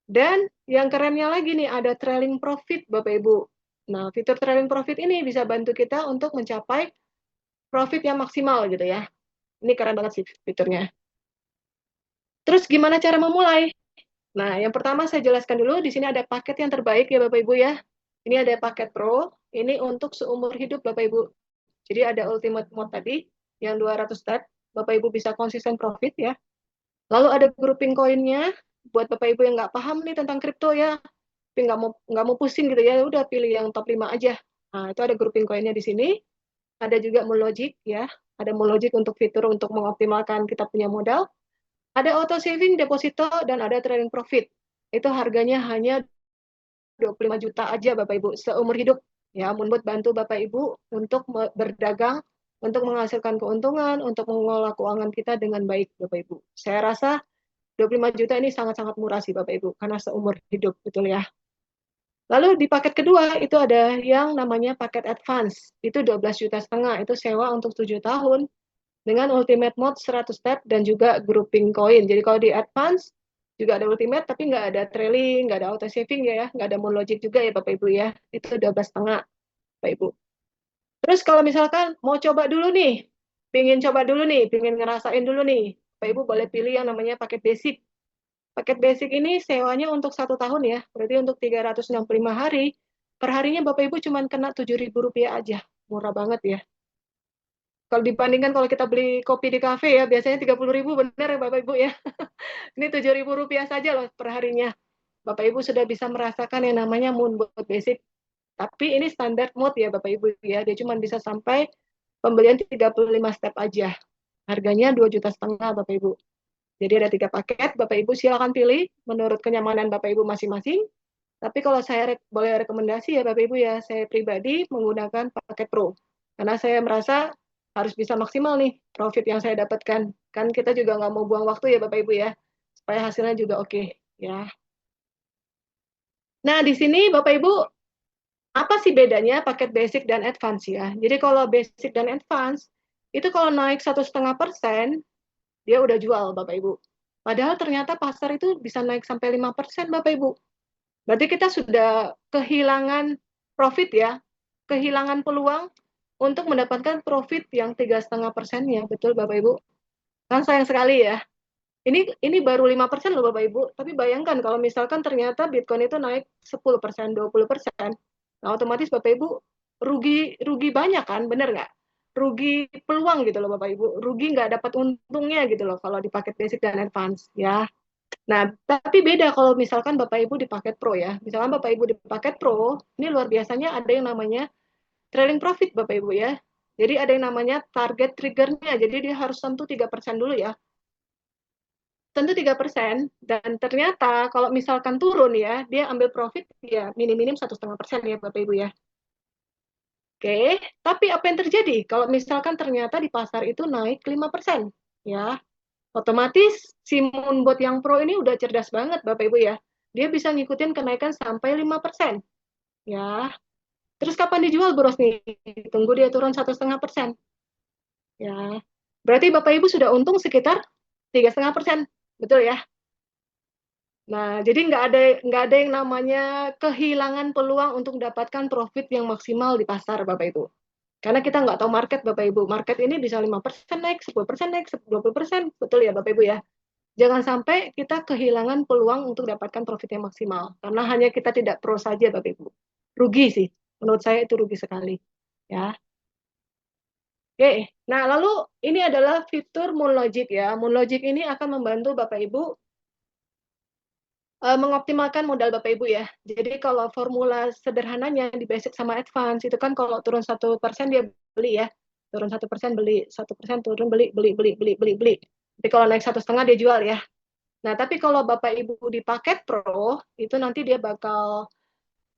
Dan yang kerennya lagi nih ada trailing profit Bapak Ibu. Nah, fitur trailing profit ini bisa bantu kita untuk mencapai profit yang maksimal gitu ya. Ini keren banget sih fiturnya. Terus gimana cara memulai? Nah, yang pertama saya jelaskan dulu, di sini ada paket yang terbaik ya Bapak Ibu ya. Ini ada paket Pro, ini untuk seumur hidup Bapak Ibu. Jadi ada Ultimate Mode tadi, yang 200 step, Bapak Ibu bisa konsisten profit ya. Lalu ada grouping koinnya, buat Bapak Ibu yang nggak paham nih tentang kripto ya, tapi nggak mau pusing gitu ya, udah pilih yang top 5 aja. Nah, itu ada grouping koinnya di sini. Ada juga Moonlogic ya, ada Moonlogic untuk fitur untuk mengoptimalkan kita punya modal. Ada auto saving, deposito, dan ada trading profit. Itu harganya hanya 25 juta aja Bapak Ibu, seumur hidup. Ya, Moonbird bantu Bapak Ibu untuk berdagang, untuk menghasilkan keuntungan, untuk mengelola keuangan kita dengan baik Bapak Ibu. Saya rasa 25 juta ini sangat-sangat murah sih Bapak Ibu, karena seumur hidup, betul ya. Lalu di paket kedua itu ada yang namanya paket advance. Itu 12,5 juta, itu sewa untuk 7 tahun dengan ultimate mode 100 step dan juga grouping coin. Jadi kalau di advance juga ada ultimate tapi nggak ada trailing, nggak ada auto saving ya, nggak ada Moon Logic juga ya Bapak Ibu ya. Itu 12,5 Bapak Ibu. Terus kalau misalkan mau coba dulu nih, pingin coba dulu nih, pingin ngerasain dulu nih, Bapak Ibu boleh pilih yang namanya paket basic. Paket basic ini sewanya untuk 1 tahun ya, berarti untuk 365 hari. Per harinya Bapak Ibu cuma kena Rp7.000 aja, murah banget ya. Kalau dibandingkan kalau kita beli kopi di kafe ya, biasanya 30.000 benar ya Bapak Ibu ya. Ini Rp7.000 saja loh per harinya. Bapak Ibu sudah bisa merasakan yang namanya Moonbird Basic. Tapi ini standar mode ya Bapak Ibu ya, dia cuma bisa sampai pembelian 35 step aja. Harganya 2,5 juta Bapak Ibu. Jadi ada 3 paket, Bapak Ibu silakan pilih menurut kenyamanan Bapak Ibu masing-masing. Tapi kalau saya boleh rekomendasi ya Bapak Ibu ya, saya pribadi menggunakan paket Pro. Karena saya merasa harus bisa maksimal nih profit yang saya dapatkan. Kan kita juga nggak mau buang waktu ya Bapak Ibu ya, supaya hasilnya juga oke ya. Nah di sini Bapak Ibu, apa sih bedanya paket basic dan advance ya? Jadi kalau basic dan advance, itu kalau naik 1,5%, dia udah jual Bapak Ibu. Padahal ternyata pasar itu bisa naik sampai 5% Bapak Ibu. Berarti kita sudah kehilangan profit ya, kehilangan peluang untuk mendapatkan profit yang 3,5%-nya, betul Bapak Ibu? Kan sayang sekali ya. Ini baru 5% loh Bapak Ibu, tapi bayangkan kalau misalkan ternyata Bitcoin itu naik 10%, 20%, nah otomatis Bapak Ibu rugi banyak kan, bener nggak? Rugi peluang gitu loh Bapak Ibu, rugi nggak dapat untungnya gitu loh kalau di paket basic dan advance ya. Nah, tapi beda kalau misalkan Bapak Ibu di paket Pro ya. Misalkan Bapak Ibu di paket Pro, ini luar biasanya ada yang namanya trailing profit Bapak Ibu ya. Jadi ada yang namanya target triggernya, jadi dia harus tentu 3% dulu ya. Tentu 3%, dan ternyata kalau misalkan turun ya, dia ambil profit ya minim-minim 1,5% ya Bapak Ibu ya. Oke, tapi apa yang terjadi kalau misalkan ternyata di pasar itu naik 5% ya? Otomatis si Moonbot yang Pro ini udah cerdas banget Bapak Ibu ya. Dia bisa ngikutin kenaikan sampai 5% ya. Terus kapan dijual Bu Rosni? Tunggu dia turun 1,5% ya. Berarti Bapak Ibu sudah untung sekitar 3,5%, betul ya? Nah, jadi nggak ada yang namanya kehilangan peluang untuk mendapatkan profit yang maksimal di pasar, Bapak Ibu. Karena kita nggak tahu market, Bapak Ibu. Market ini bisa 5% naik, 10% naik, 20%, betul ya, Bapak Ibu ya. Jangan sampai kita kehilangan peluang untuk dapatkan profit yang maksimal. Karena hanya kita tidak pro saja, Bapak Ibu. Rugi sih. Menurut saya itu rugi sekali. Ya. Oke, nah lalu ini adalah fitur Moonlogic ya. Moonlogic ini akan membantu Bapak Ibu mengoptimalkan modal Bapak Ibu ya. Jadi kalau formula sederhananya di basic sama advance itu kan kalau turun 1% dia beli ya. Turun 1% beli, 1% turun beli. Tapi kalau naik 1,5 dia jual ya. Nah, tapi kalau Bapak Ibu di paket Pro, itu nanti dia bakal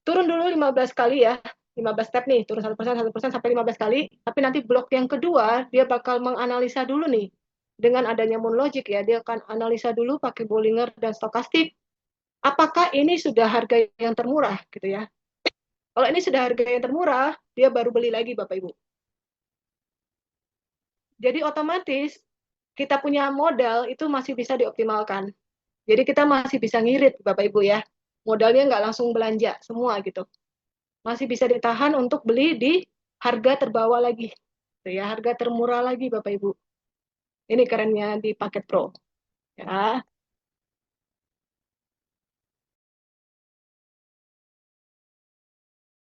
turun dulu 15 kali ya. 15 step nih, turun 1% sampai 15 kali. Tapi nanti blok yang kedua, dia bakal menganalisa dulu nih. Dengan adanya Moonlogic ya, dia akan analisa dulu pakai Bollinger dan Stokastik. Apakah ini sudah harga yang termurah gitu ya. Kalau ini sudah harga yang termurah, dia baru beli lagi Bapak Ibu. Jadi otomatis kita punya modal itu masih bisa dioptimalkan. Jadi kita masih bisa ngirit Bapak Ibu ya. Modalnya nggak langsung belanja semua gitu. Masih bisa ditahan untuk beli di harga terbawah lagi. Gitu ya, harga termurah lagi Bapak Ibu. Ini kerennya di paket Pro. Ya.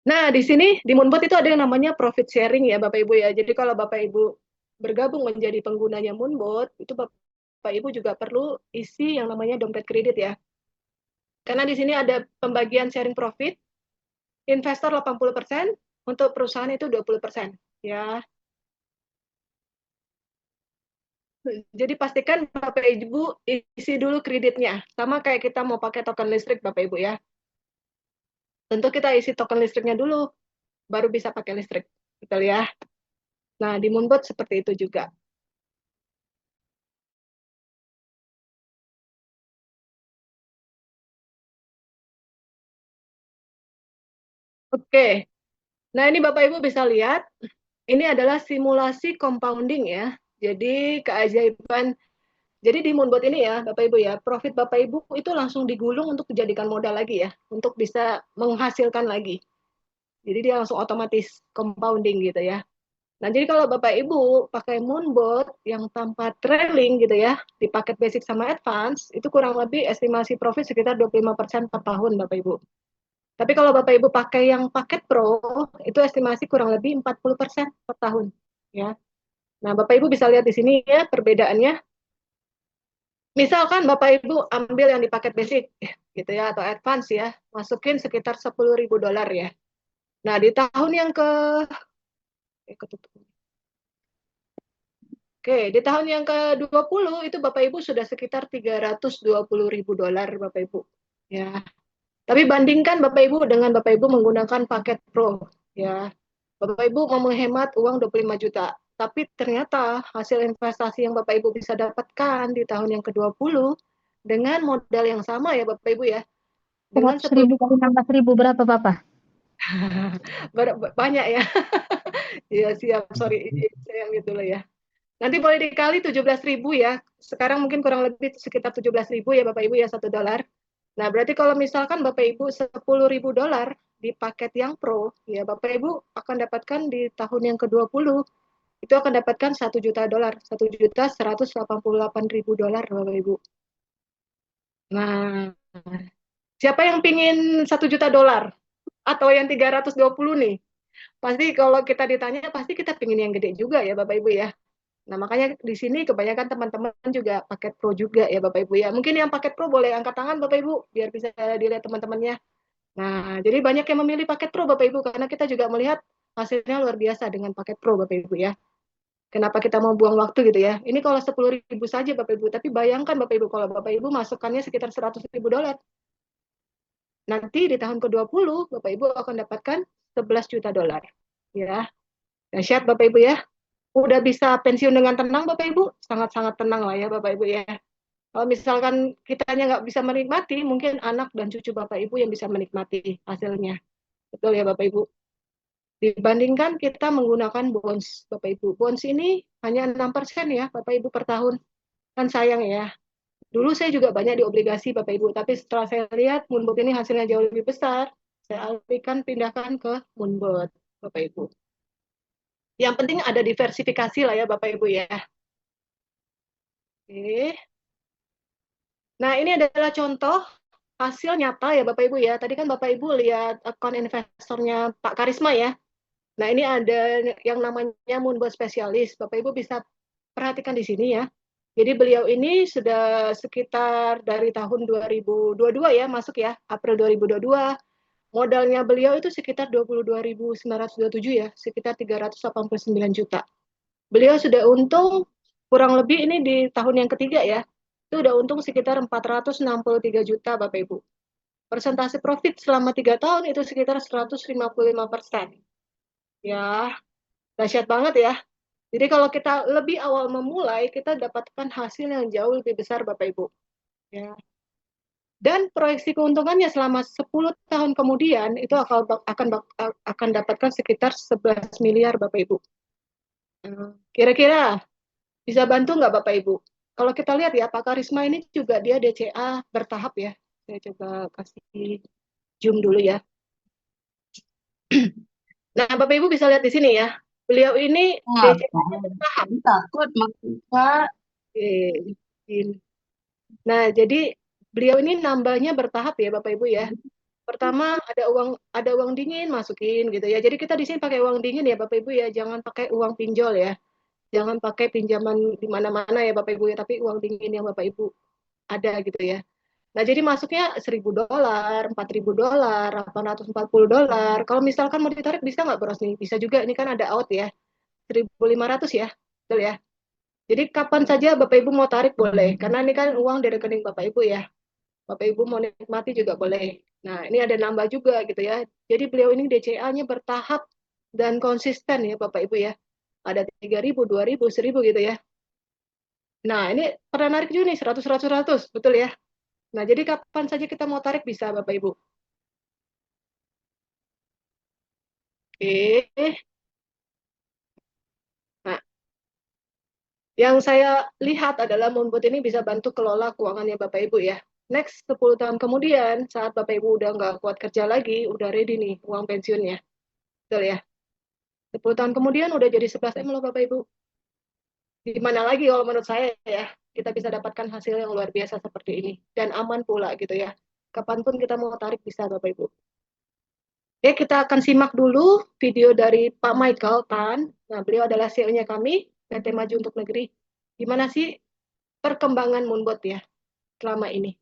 Nah, di sini di Moonbot itu ada yang namanya profit sharing ya Bapak Ibu ya. Jadi kalau Bapak Ibu bergabung menjadi penggunanya Moonbot, itu Bapak Ibu juga perlu isi yang namanya dompet kredit ya. Karena di sini ada pembagian sharing profit, investor 80%, untuk perusahaan itu 20%. Ya. Jadi pastikan Bapak Ibu isi dulu kreditnya. Sama kayak kita mau pakai token listrik Bapak Ibu ya. Tentu kita isi token listriknya dulu, baru bisa pakai listrik. Betul ya. Nah, di Moonbot seperti itu juga. Oke. Nah, ini Bapak Ibu bisa lihat, ini adalah simulasi compounding ya. Jadi keajaiban. Jadi di Moonbot ini ya, Bapak Ibu ya, profit Bapak Ibu itu langsung digulung untuk dijadikan modal lagi ya, untuk bisa menghasilkan lagi. Jadi dia langsung otomatis compounding gitu ya. Nah, jadi kalau Bapak Ibu pakai Moonbot yang tanpa trailing gitu ya, di paket basic sama advance, itu kurang lebih estimasi profit sekitar 25% per tahun Bapak Ibu. Tapi kalau Bapak Ibu pakai yang paket Pro, itu estimasi kurang lebih 40% per tahun. Ya. Nah, Bapak Ibu bisa lihat di sini ya perbedaannya. Misalkan Bapak Ibu ambil yang di paket basic gitu ya, atau advance ya, masukin sekitar $10.000 ya. Nah, di tahun yang ketutup. Oke, di tahun yang ke-20 itu Bapak Ibu sudah sekitar $320.000 Bapak Ibu. Ya. Tapi bandingkan Bapak Ibu dengan Bapak Ibu menggunakan paket Pro, ya. Bapak Ibu mau menghemat uang 25 juta. Tapi ternyata hasil investasi yang Bapak Ibu bisa dapatkan di tahun yang ke-20 dengan modal yang sama ya Bapak Ibu ya. Dengan 100.000 kali 16.000 berapa Bapak? banyak ya. Iya siap, sorry saya yang gitu loh ya. Nanti boleh dikali 17.000 ya. Sekarang mungkin kurang lebih sekitar 17.000 ya Bapak Ibu ya $1. Nah, berarti kalau misalkan Bapak Ibu $10.000 di paket yang Pro, ya Bapak Ibu akan dapatkan di tahun yang ke-20 itu akan dapatkan $1 juta, $1.188.000 Bapak Ibu. Nah, siapa yang pingin $1 juta atau yang 320 nih? Pasti kalau kita ditanya pasti kita pingin yang gede juga ya Bapak Ibu ya. Nah, makanya di sini kebanyakan teman-teman juga paket Pro juga ya Bapak Ibu ya. Mungkin yang paket Pro boleh angkat tangan Bapak Ibu biar bisa dilihat teman-temannya. Nah, jadi banyak yang memilih paket Pro Bapak Ibu karena kita juga melihat hasilnya luar biasa dengan paket Pro Bapak Ibu ya. Kenapa kita mau buang waktu gitu ya? Ini kalau 10.000 saja Bapak Ibu, tapi bayangkan Bapak Ibu kalau Bapak Ibu masukkannya sekitar $100.000. Nanti di tahun ke-20 Bapak Ibu akan dapatkan $11 juta. Ya. Dahsyat Bapak Ibu ya. Udah bisa pensiun dengan tenang Bapak Ibu, sangat-sangat tenang lah ya Bapak Ibu ya. Kalau misalkan kitanya nggak bisa menikmati, mungkin anak dan cucu Bapak Ibu yang bisa menikmati hasilnya. Betul ya Bapak Ibu. Dibandingkan kita menggunakan bonds Bapak Ibu. Bonds ini hanya 6% ya Bapak Ibu per tahun. Kan sayang ya. Dulu saya juga banyak di obligasi Bapak Ibu, tapi setelah saya lihat Moonbot ini hasilnya jauh lebih besar, saya alihkan pindahkan ke Moonbot Bapak Ibu. Yang penting ada diversifikasi lah ya Bapak Ibu ya. Oke. Nah, ini adalah contoh hasil nyata ya Bapak Ibu ya. Tadi kan Bapak Ibu lihat akun investornya Pak Karisma ya. Nah, ini ada yang namanya Moonbot Spesialis. Bapak Ibu bisa perhatikan di sini ya. Jadi beliau ini sudah sekitar dari tahun 2022 ya, masuk ya, April 2022. Modalnya beliau itu sekitar 22.927 ya, sekitar 389 juta. Beliau sudah untung kurang lebih ini di tahun yang ketiga ya, itu udah untung sekitar 463 juta Bapak Ibu. Persentase profit selama 3 tahun itu sekitar 155%. Ya, dahsyat banget ya. Jadi kalau kita lebih awal memulai, kita dapatkan hasil yang jauh lebih besar Bapak Ibu. Ya. Dan proyeksi keuntungannya selama 10 tahun kemudian itu akan dapatkan sekitar 11 miliar Bapak Ibu. Kira-kira bisa bantu nggak Bapak Ibu? Kalau kita lihat ya, Pak Karisma ini juga dia DCA bertahap ya. Saya coba kasih zoom dulu ya. Nah, Bapak Ibu bisa lihat di sini ya. Beliau ini DCA bertahap. Takut Pak. Nah, jadi beliau ini nambahnya bertahap ya Bapak Ibu ya. Pertama ada uang dingin masukin gitu ya. Jadi kita di sini pakai uang dingin ya Bapak Ibu ya, jangan pakai uang pinjol ya. Jangan pakai pinjaman di mana-mana ya Bapak Ibu ya, tapi uang dingin yang Bapak Ibu ada gitu ya. Nah, jadi masuknya $1.000, $4.000, $840. Kalau misalkan mau ditarik bisa nggak Bros nih? Bisa juga, ini kan ada out ya. 1.500 ya. Betul ya. Jadi kapan saja Bapak Ibu mau tarik boleh, karena ini kan uang dari rekening Bapak Ibu ya. Bapak Ibu mau nikmati juga boleh. Nah, ini ada nambah juga gitu ya. Jadi beliau ini DCA-nya bertahap dan konsisten ya Bapak Ibu ya. Ada 3.000, 2.000, 1.000 gitu ya. Nah, ini pernah narik juga nih 100, 100, 100, betul ya. Nah, jadi kapan saja kita mau tarik bisa Bapak Ibu. Oke. Nah, yang saya lihat adalah Moonbot ini bisa bantu kelola keuangannya Bapak Ibu ya. Next 10 tahun kemudian, saat Bapak Ibu udah nggak kuat kerja lagi, udah ready nih uang pensiunnya. Betul ya? 10 tahun kemudian udah jadi 11M loh Bapak Ibu. Di mana lagi kalau menurut saya ya, kita bisa dapatkan hasil yang luar biasa seperti ini. Dan aman pula gitu ya. Kapanpun kita mau tarik bisa Bapak Ibu. Oke, kita akan simak dulu video dari Pak Michael Tan. Nah, beliau adalah CEO-nya kami, PT Maju Untuk Negeri. Gimana sih perkembangan Moonbot ya selama ini?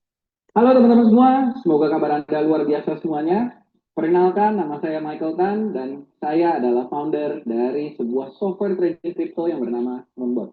Halo teman-teman semua, semoga kabar Anda luar biasa semuanya. Perkenalkan, nama saya Michael Tan dan saya adalah founder dari sebuah software trading crypto yang bernama Moonbot.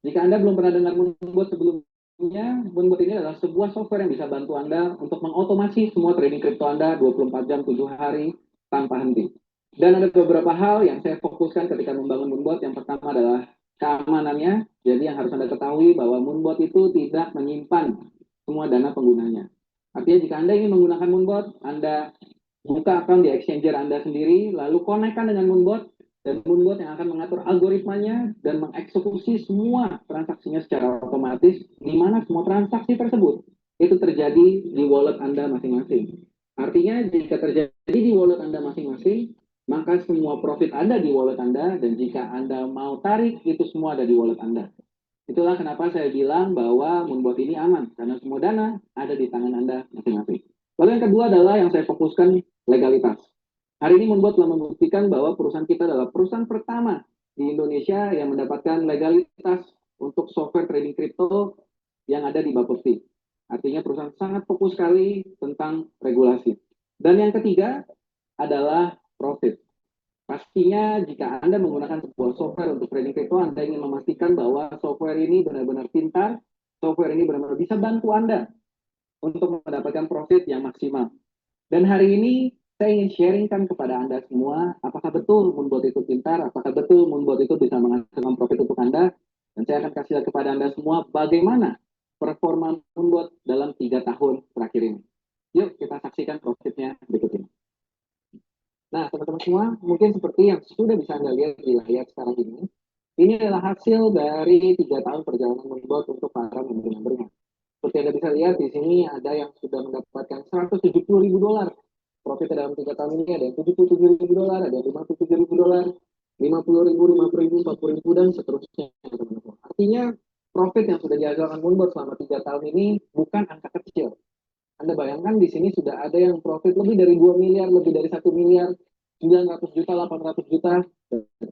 Jika Anda belum pernah dengar Moonbot sebelumnya, Moonbot ini adalah sebuah software yang bisa bantu Anda untuk mengotomasi semua trading kripto Anda 24 jam 7 hari tanpa henti. Dan ada beberapa hal yang saya fokuskan ketika membangun Moonbot. Yang pertama adalah keamanannya. Jadi yang harus Anda ketahui bahwa Moonbot itu tidak menyimpan semua dana penggunanya. Artinya jika Anda ingin menggunakan Moonbot, Anda buka akun di exchanger Anda sendiri, lalu konekkan dengan Moonbot, dan Moonbot yang akan mengatur algoritmanya dan mengeksekusi semua transaksinya secara otomatis, di mana semua transaksi tersebut itu terjadi di wallet Anda masing-masing. Artinya jika terjadi di wallet Anda masing-masing, maka semua profit ada di wallet Anda, dan jika Anda mau tarik, itu semua ada di wallet Anda. Itulah kenapa saya bilang bahwa Moonbot ini aman, karena semua dana ada di tangan Anda masing-masing. Lalu yang kedua adalah yang saya fokuskan, legalitas. Hari ini Moonbot telah membuktikan bahwa perusahaan kita adalah perusahaan pertama di Indonesia yang mendapatkan legalitas untuk software trading kripto yang ada di Bapepti. Artinya perusahaan sangat fokus sekali tentang regulasi. Dan yang ketiga adalah profit. Pastinya jika Anda menggunakan sebuah software untuk trading kripto, Anda ingin memastikan bahwa software ini benar-benar pintar, software ini benar-benar bisa bantu Anda untuk mendapatkan profit yang maksimal. Dan hari ini saya ingin sharingkan kepada Anda semua, apakah betul Moonbot itu pintar, apakah betul Moonbot itu bisa menghasilkan profit untuk Anda, dan saya akan kasih lihat kepada Anda semua bagaimana performa Moonbot dalam 3 tahun terakhir ini. Yuk kita saksikan profitnya berikut ini. Nah, teman-teman semua, mungkin seperti yang sudah bisa Anda lihat di layar sekarang ini adalah hasil dari 3 tahun perjalanan Moonbot untuk para member-membernya. Seperti Anda bisa lihat, di sini ada yang sudah mendapatkan $170.000 profit dalam 3 tahun ini. Ada yang $77.000, ada yang $57.000, $50.000, $50.000, $40.000, dan seterusnya. Artinya profit yang sudah dihasilkan Moonbot selama 3 tahun ini bukan angka kecil. Anda bayangkan di sini sudah ada yang profit lebih dari 2 miliar, lebih dari 1 miliar, 900 juta, 800 juta,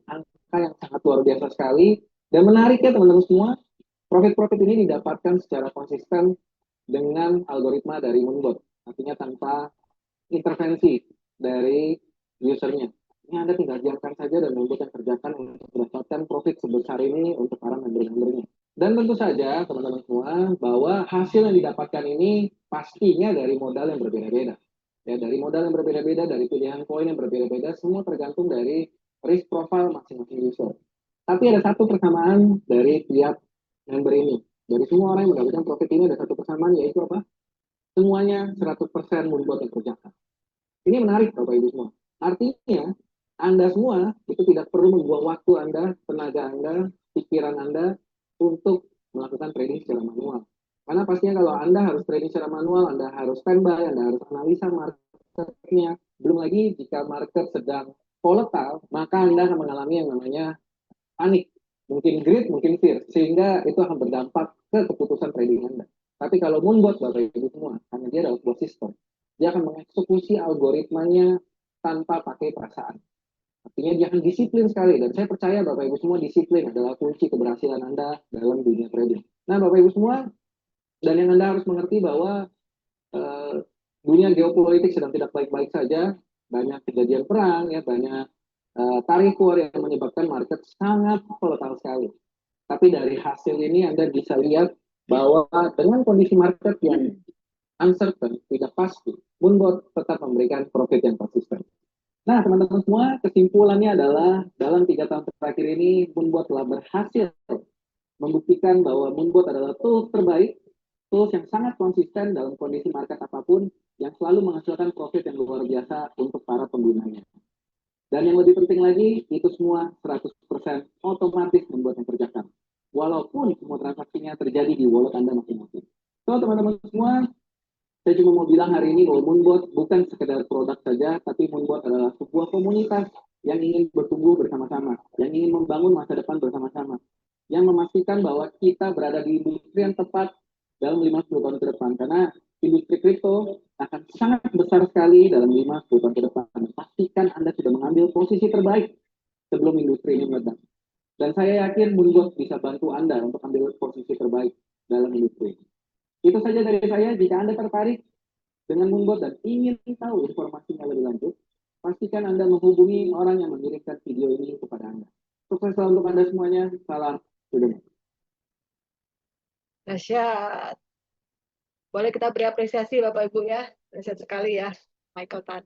angka yang sangat luar biasa sekali. Dan menariknya teman-teman semua, profit-profit ini didapatkan secara konsisten dengan algoritma dari Moonbot. Artinya tanpa intervensi dari usernya. Ini Anda tinggal diamkan saja dan Moonbot yang kerjakan untuk mendapatkan profit sebesar ini untuk para member-membernya. Dan tentu saja teman-teman semua bahwa hasil yang didapatkan ini pastinya dari modal yang berbeda-beda. Ya, dari modal yang berbeda-beda, dari pilihan koin yang berbeda-beda, semua tergantung dari risk profile masing-masing user. Tapi ada satu persamaan dari tiap member ini. Dari semua orang yang mendapatkan profit ini ada satu persamaan, yaitu apa? Semuanya 100% Moonbot yang kerjakan. Ini menarik Bapak Ibu semua. Artinya, Anda semua itu tidak perlu membuang waktu Anda, tenaga Anda, pikiran Anda untuk melakukan trading secara manual. Karena pastinya kalau Anda harus trading secara manual, Anda harus standby, Anda harus analisa marketnya. Belum lagi jika market sedang volatile, maka Anda akan mengalami yang namanya panik. Mungkin greed, mungkin fear. Sehingga itu akan berdampak ke keputusan trading Anda. Tapi kalau Moonbot Bapak Ibu semua, karena dia adalah sebuah sistem, dia akan mengeksekusi algoritmanya tanpa pakai perasaan. Artinya dia akan disiplin sekali. Dan saya percaya Bapak Ibu semua, disiplin adalah kunci keberhasilan Anda dalam dunia trading. Nah Bapak Ibu semua, dan yang Anda harus mengerti bahwa dunia geopolitik sedang tidak baik-baik saja. Banyak kejadian perang, ya, banyak tarik war yang menyebabkan market sangat volatile sekali. Tapi dari hasil ini Anda bisa lihat bahwa dengan kondisi market yang uncertain, tidak pasti, Moonbot tetap memberikan profit yang konsisten. Nah, teman-teman semua, kesimpulannya adalah dalam 3 tahun terakhir ini, Moonbot telah berhasil membuktikan bahwa Moonbot adalah tools terbaik, tools yang sangat konsisten dalam kondisi market apapun, yang selalu menghasilkan profit yang luar biasa untuk para penggunanya. Dan yang lebih penting lagi, itu semua 100% otomatis Moonbot yang kerjakan. Walaupun semua transaksinya terjadi di wallet Anda masing-masing. So, teman-teman semua, saya cuma mau bilang hari ini bahwa Moonbot bukan sekedar produk saja, tapi Moonbot adalah sebuah komunitas yang ingin bertumbuh bersama-sama, yang ingin membangun masa depan bersama-sama, yang memastikan bahwa kita berada di industri yang tepat dalam 5-10 tahun ke depan. Karena industri kripto akan sangat besar sekali dalam 5-10 tahun ke depan. Pastikan Anda sudah mengambil posisi terbaik sebelum industri ini meledak. Dan saya yakin Moonbot bisa bantu Anda untuk ambil posisi terbaik dalam industri. Itu saja dari saya. Jika Anda tertarik dengan Moonbot dan ingin tahu informasinya lebih lanjut, pastikan Anda menghubungi orang yang mengirimkan video ini kepada Anda. Sukses selalu untuk Anda semuanya. Salam. Sudah. Dahsyat. Boleh kita beri apresiasi Bapak Ibu ya. Dahsyat sekali ya, Michael Tan.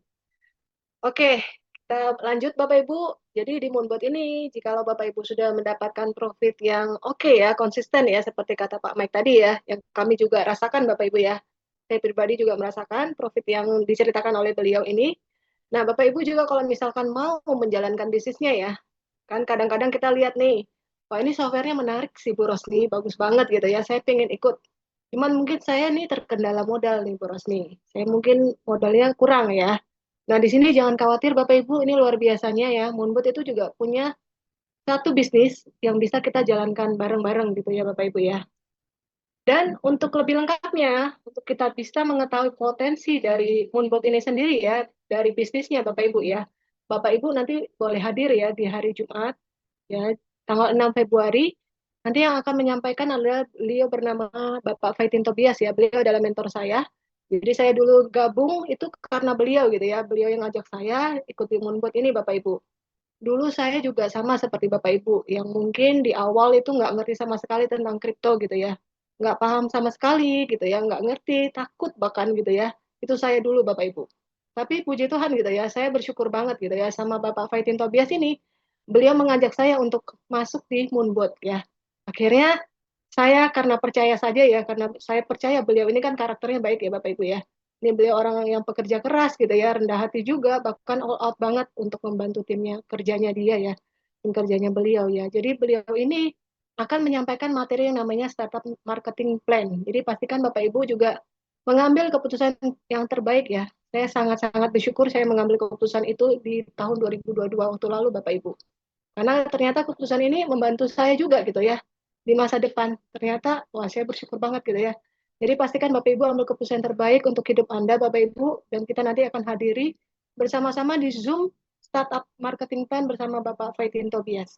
Oke, kita lanjut Bapak Ibu. Jadi di Moonbot ini, jikalau Bapak Ibu sudah mendapatkan profit yang oke ya, konsisten ya, seperti kata Pak Mike tadi ya, yang kami juga rasakan Bapak Ibu ya. Saya pribadi juga merasakan profit yang diceritakan oleh beliau ini. Nah, Bapak Ibu juga kalau misalkan mau menjalankan bisnisnya ya, kan kadang-kadang kita lihat nih, wah ini softwarenya menarik sih Bu Rosni, bagus banget gitu ya, saya pengen ikut. Cuman mungkin saya nih terkendala modal nih Bu Rosni, saya mungkin modalnya kurang ya. Nah di sini jangan khawatir Bapak Ibu, ini luar biasanya ya, Moonbot itu juga punya satu bisnis yang bisa kita jalankan bareng-bareng gitu ya Bapak Ibu ya. Dan untuk lebih lengkapnya, untuk kita bisa mengetahui potensi dari Moonbot ini sendiri ya, dari bisnisnya Bapak Ibu ya. Bapak Ibu nanti boleh hadir ya di hari Jumat, ya, tanggal 6 Februari. Nanti yang akan menyampaikan adalah beliau bernama Bapak Faitin Tobias ya, beliau adalah mentor saya. Jadi saya dulu gabung itu karena beliau gitu ya, beliau yang ngajak saya ikut di Moonbot ini Bapak Ibu. Dulu saya juga sama seperti Bapak Ibu, yang mungkin di awal itu nggak ngerti sama sekali tentang kripto gitu ya. Nggak paham sama sekali gitu ya, nggak ngerti, takut bahkan gitu ya. Itu saya dulu Bapak Ibu. Tapi puji Tuhan gitu ya, saya bersyukur banget gitu ya sama Bapak Faitin Tobias ini. Beliau mengajak saya untuk masuk di Moonbot ya. Akhirnya saya karena percaya saja ya, karena saya percaya beliau ini kan karakternya baik ya Bapak Ibu ya. Ini beliau orang yang pekerja keras gitu ya, rendah hati juga, bahkan all out banget untuk membantu timnya, kerjanya dia ya, tim kerjanya beliau ya. Jadi beliau ini akan menyampaikan materi yang namanya startup marketing plan. Jadi pastikan Bapak Ibu juga mengambil keputusan yang terbaik ya. Saya sangat-sangat bersyukur saya mengambil keputusan itu di tahun 2022 waktu lalu Bapak Ibu. Karena ternyata keputusan ini membantu saya juga gitu ya di masa depan. Ternyata wah saya bersyukur banget gitu ya. Jadi pastikan Bapak Ibu ambil keputusan terbaik untuk hidup Anda Bapak Ibu, dan kita nanti akan hadiri bersama-sama di Zoom Startup Marketing Plan bersama Bapak Faitin Tobias.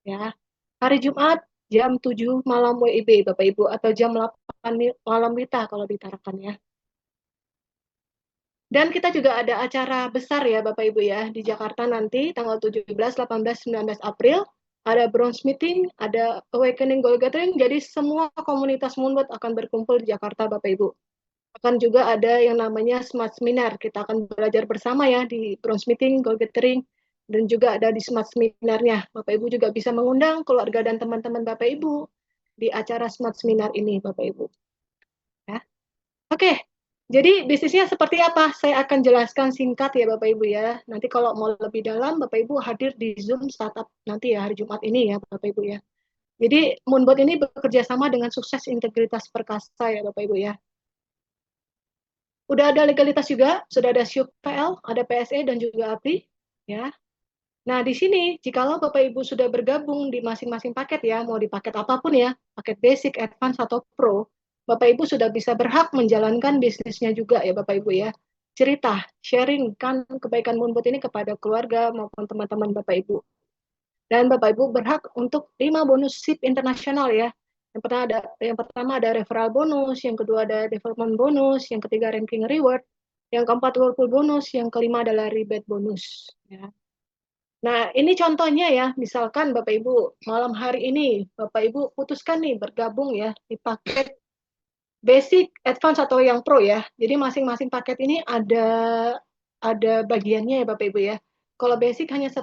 Ya. Hari Jumat jam 7 malam WIB Bapak Ibu, atau jam 8 malam WITA kalau ditarakan ya. Dan kita juga ada acara besar ya Bapak Ibu ya di Jakarta nanti tanggal 17, 18, 19 April. Ada bronze meeting, ada awakening goal gathering, jadi semua komunitas Moonbot akan berkumpul di Jakarta Bapak Ibu. Akan juga ada yang namanya Smart Seminar, kita akan belajar bersama ya di bronze meeting, goal gathering, dan juga ada di Smart Seminarnya. Bapak Ibu juga bisa mengundang keluarga dan teman-teman Bapak Ibu di acara Smart Seminar ini Bapak Ibu. Ya. Oke. Jadi bisnisnya seperti apa? Saya akan jelaskan singkat ya Bapak Ibu ya. Nanti kalau mau lebih dalam Bapak Ibu hadir di Zoom startup nanti ya hari Jumat ini ya Bapak Ibu ya. Jadi Moonbot ini bekerja sama dengan Sukses Integritas Perkasa ya Bapak Ibu ya. Udah ada legalitas juga, sudah ada SYUK PL, ada PSE dan juga APRI ya. Nah di sini jikalau Bapak Ibu sudah bergabung di masing-masing paket ya, mau di paket apapun ya, paket basic, advance atau pro, Bapak Ibu sudah bisa berhak menjalankan bisnisnya juga ya Bapak Ibu ya. Cerita, sharing kan kebaikan Moonbot ini kepada keluarga maupun teman-teman Bapak Ibu. Dan Bapak Ibu berhak untuk 5 bonus SIP internasional ya. Yang pertama ada referral bonus, yang kedua ada development bonus, yang ketiga ranking reward, yang keempat whirlpool bonus, yang kelima adalah rebate bonus ya. Nah, ini contohnya ya, misalkan Bapak Ibu malam hari ini Bapak Ibu putuskan nih bergabung ya di paket basic, advance atau yang pro ya. Jadi masing-masing paket ini ada bagiannya ya Bapak Ibu ya. Kalau basic hanya 10%,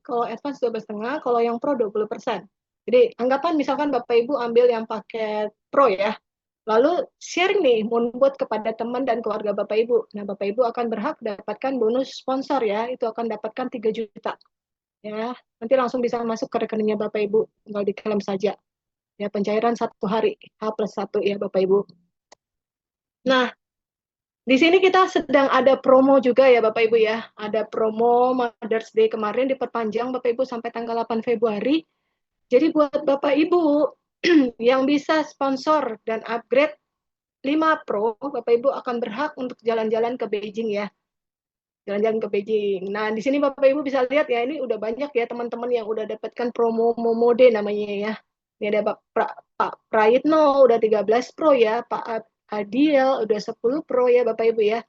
kalau advance 12,5%, kalau yang pro 20%. Jadi anggapan misalkan Bapak Ibu ambil yang paket pro ya. Lalu sharing nih Moonbot kepada teman dan keluarga Bapak Ibu. Nah, Bapak Ibu akan berhak dapatkan bonus sponsor ya. Itu akan dapatkan 3 juta. Ya, nanti langsung bisa masuk ke rekeningnya Bapak Ibu, tinggal diklaim saja. Ya, pencairan 1 hari, H+1 ya Bapak Ibu. Nah, di sini kita sedang ada promo juga ya Bapak Ibu ya. Ada promo Mother's Day kemarin diperpanjang Bapak Ibu sampai tanggal 8 Februari. Jadi buat Bapak Ibu yang bisa sponsor dan upgrade 5 Pro, Bapak Ibu akan berhak untuk jalan-jalan ke Beijing ya. Jalan-jalan ke Beijing. Nah, di sini Bapak Ibu bisa lihat ya, ini udah banyak ya teman-teman yang udah dapatkan promo Momode namanya ya. Ini ada Pak Prayitno udah 13 Pro ya, Pak Adil udah 10 Pro ya Bapak Ibu ya.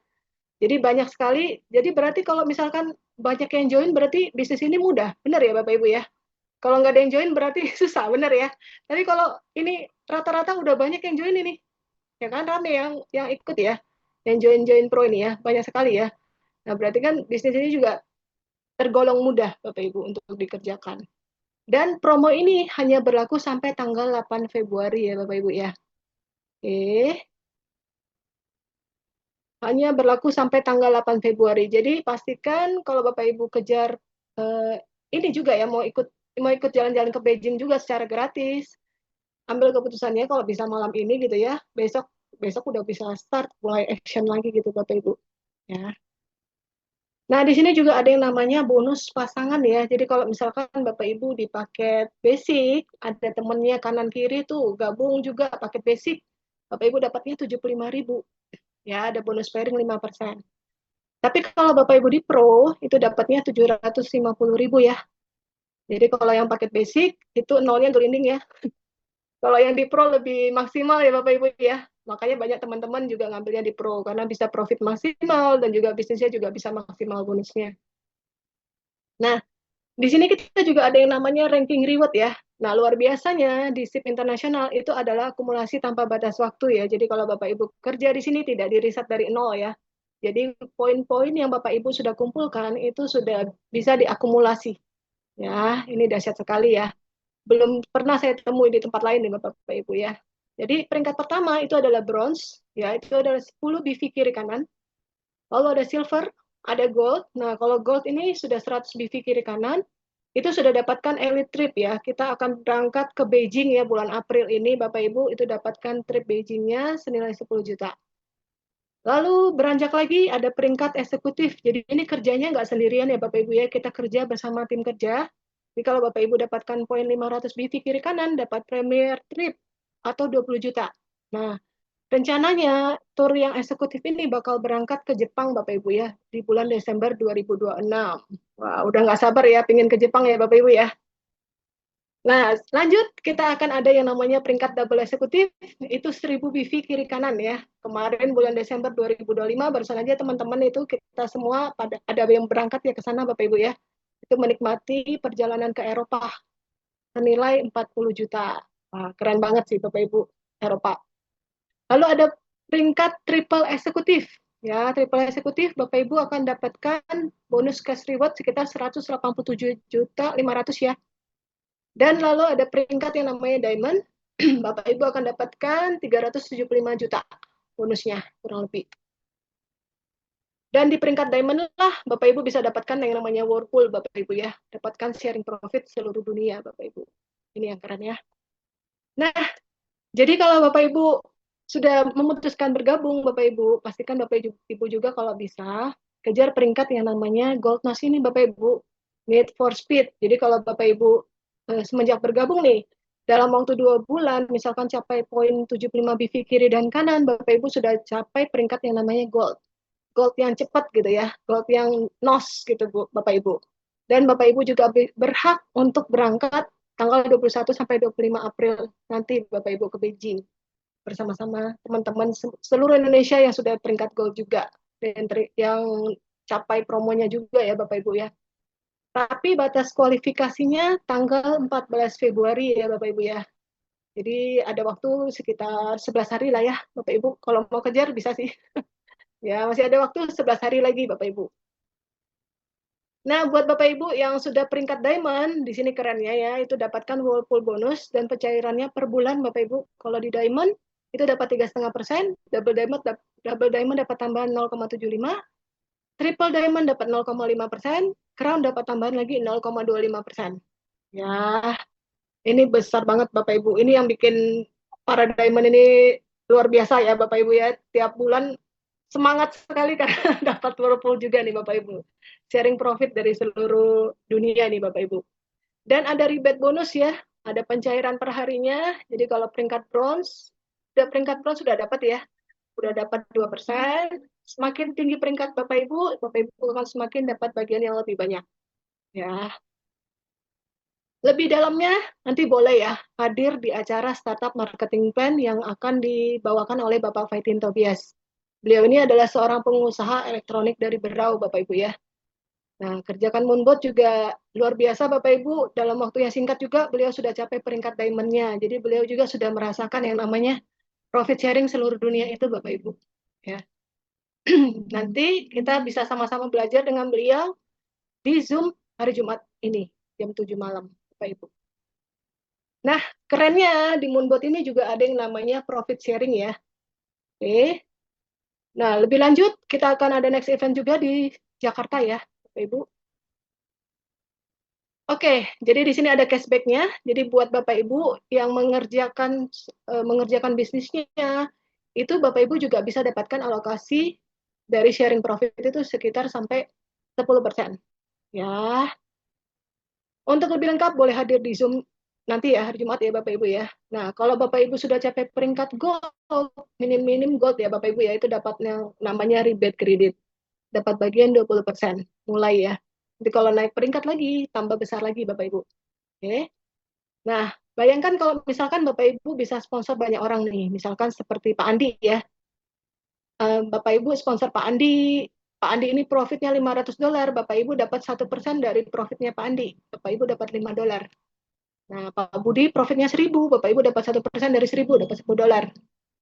Jadi banyak sekali. Jadi berarti kalau misalkan banyak yang join berarti bisnis ini mudah. Benar ya Bapak Ibu ya? Kalau nggak ada yang join berarti susah, bener ya. Tapi kalau ini rata-rata udah banyak yang join ini, ya kan rame yang ikut ya, yang join pro ini ya, banyak sekali ya. Nah berarti kan bisnis ini juga tergolong mudah Bapak Ibu untuk dikerjakan. Dan promo ini hanya berlaku sampai tanggal 8 Februari ya Bapak Ibu ya. Oke. Hanya berlaku sampai tanggal 8 Februari. Jadi pastikan kalau Bapak Ibu kejar ini juga ya mau ikut jalan-jalan ke Beijing juga secara gratis. Ambil keputusannya kalau bisa malam ini gitu ya. Besok udah bisa start mulai action lagi gitu Bapak Ibu. Ya. Nah, di sini juga ada yang namanya bonus pasangan ya. Jadi kalau misalkan Bapak Ibu di paket basic, ada temennya kanan kiri tuh gabung juga paket basic, Bapak Ibu dapatnya 75.000. Ya, ada bonus pairing 5%. Tapi kalau Bapak Ibu di Pro, itu dapatnya 750.000 ya. Jadi kalau yang paket basic, itu nolnya gelinding ya. Kalau yang di Pro lebih maksimal ya Bapak Ibu ya. Makanya banyak teman-teman juga ngambilnya di Pro, karena bisa profit maksimal, dan juga bisnisnya juga bisa maksimal bonusnya. Nah, di sini kita juga ada yang namanya ranking reward ya. Nah, luar biasanya di SIP internasional itu adalah akumulasi tanpa batas waktu ya. Jadi kalau Bapak Ibu kerja di sini tidak di-reset dari nol ya. Jadi poin-poin yang Bapak Ibu sudah kumpulkan itu sudah bisa diakumulasi. Ya, ini dahsyat sekali ya. Belum pernah saya temui di tempat lain nih Bapak Ibu ya. Jadi peringkat pertama itu adalah bronze, ya itu adalah 10 BV kiri kanan. Lalu ada silver, ada gold. Nah, kalau gold ini sudah 100 BV kiri kanan, itu sudah dapatkan elite trip ya. Kita akan berangkat ke Beijing ya bulan April ini Bapak Ibu, itu dapatkan trip Beijingnya senilai 10 juta. Lalu beranjak lagi ada peringkat eksekutif. Jadi ini kerjanya nggak sendirian ya Bapak Ibu ya, kita kerja bersama tim kerja. Jadi kalau Bapak Ibu dapatkan poin 500 BV kiri kanan, dapat premier trip atau 20 juta. Nah, rencananya tur yang eksekutif ini bakal berangkat ke Jepang Bapak Ibu ya, di bulan Desember 2026. Wah, udah nggak sabar ya, pingin ke Jepang ya Bapak Ibu ya. Nah, lanjut kita akan ada yang namanya peringkat double eksekutif, itu 1000 BV kiri kanan ya. Kemarin bulan Desember 2025 barusan aja teman-teman itu kita semua ada yang berangkat ya ke sana Bapak Ibu ya. Itu menikmati perjalanan ke Eropa senilai 40 juta. Wah, keren banget sih Bapak Ibu, Eropa. Lalu ada peringkat triple eksekutif. Ya, triple eksekutif Bapak Ibu akan dapatkan bonus cash reward sekitar 187.500.000 ya. Dan lalu ada peringkat yang namanya diamond. Bapak Ibu akan dapatkan 375 juta bonusnya kurang lebih. Dan di peringkat diamond lah Bapak Ibu bisa dapatkan yang namanya whirlpool Bapak Ibu ya. Dapatkan sharing profit seluruh dunia Bapak Ibu. Ini yang keren ya. Nah, jadi kalau Bapak Ibu sudah memutuskan bergabung Bapak Ibu, pastikan Bapak Ibu juga kalau bisa kejar peringkat yang namanya gold nose ini Bapak Ibu. Need for speed. Jadi kalau Bapak Ibu semenjak bergabung nih, dalam waktu 2 bulan, misalkan capai poin 75 BV kiri dan kanan, Bapak Ibu sudah capai peringkat yang namanya gold. Gold yang cepat gitu ya, gold yang nos gitu Bu, Bapak Ibu. Dan Bapak Ibu juga berhak untuk berangkat tanggal 21 sampai 25 April nanti Bapak Ibu ke Beijing bersama-sama teman-teman seluruh Indonesia yang sudah peringkat gold juga dan yang capai promonya juga ya Bapak Ibu ya. Tapi batas kualifikasinya tanggal 14 Februari ya Bapak Ibu ya. Jadi ada waktu sekitar 11 hari lah ya Bapak Ibu. Kalau mau kejar bisa sih. Ya masih ada waktu 11 hari lagi Bapak Ibu. Nah buat Bapak Ibu yang sudah peringkat diamond, di sini kerennya ya, itu dapatkan whirlpool bonus dan pencairannya per bulan Bapak Ibu. Kalau di diamond itu dapat 3,5%, double diamond dapat tambahan 0,75%, triple diamond dapat 0,5%, crown dapat tambahan lagi 0,25%. Ya, ini besar banget Bapak Ibu. Ini yang bikin para diamond ini luar biasa ya Bapak Ibu ya. Tiap bulan semangat sekali karena dapat whirlpool juga nih Bapak Ibu. Sharing profit dari seluruh dunia nih Bapak Ibu. Dan ada rebate bonus ya. Ada pencairan per harinya. Jadi kalau peringkat bronze sudah dapat ya. Udah dapat 2%. Semakin tinggi peringkat Bapak Ibu akan semakin dapat bagian yang lebih banyak. Ya. Lebih dalamnya nanti boleh ya hadir di acara Startup Marketing Plan yang akan dibawakan oleh Bapak Faitin Tobias. Beliau ini adalah seorang pengusaha elektronik dari Berau Bapak Ibu ya. Nah, kerjakan Moonbot juga luar biasa Bapak Ibu. Dalam waktu yang singkat juga beliau sudah capai peringkat diamond-nya. Jadi beliau juga sudah merasakan yang namanya profit sharing seluruh dunia itu Bapak Ibu. Ya. Nanti kita bisa sama-sama belajar dengan beliau di Zoom hari Jumat ini jam 7 malam Bapak Ibu. Nah, kerennya di Moonbot ini juga ada yang namanya profit sharing ya. Oke. Nah, lebih lanjut kita akan ada next event juga di Jakarta ya, Bapak Ibu. Oke, jadi di sini ada cashback-nya. Jadi buat Bapak Ibu yang mengerjakan bisnisnya, itu Bapak Ibu juga bisa dapatkan alokasi dari sharing profit itu sekitar sampai 10%. Ya. Untuk lebih lengkap boleh hadir di Zoom nanti ya hari Jumat ya Bapak Ibu ya. Nah, kalau Bapak Ibu sudah capai peringkat gold, minim gold ya Bapak Ibu ya, itu dapatnya namanya rebate kredit. Dapat bagian 20% mulai ya. Nanti kalau naik peringkat lagi, tambah besar lagi Bapak Ibu. Oke. Nah, bayangkan kalau misalkan Bapak Ibu bisa sponsor banyak orang nih, misalkan seperti Pak Andi ya. Bapak Ibu sponsor Pak Andi ini profitnya $500, Bapak Ibu dapat 1% dari profitnya Pak Andi. Bapak Ibu dapat $5. Nah, Pak Budi profitnya 1.000, Bapak Ibu dapat 1% dari 1.000, dapat $10.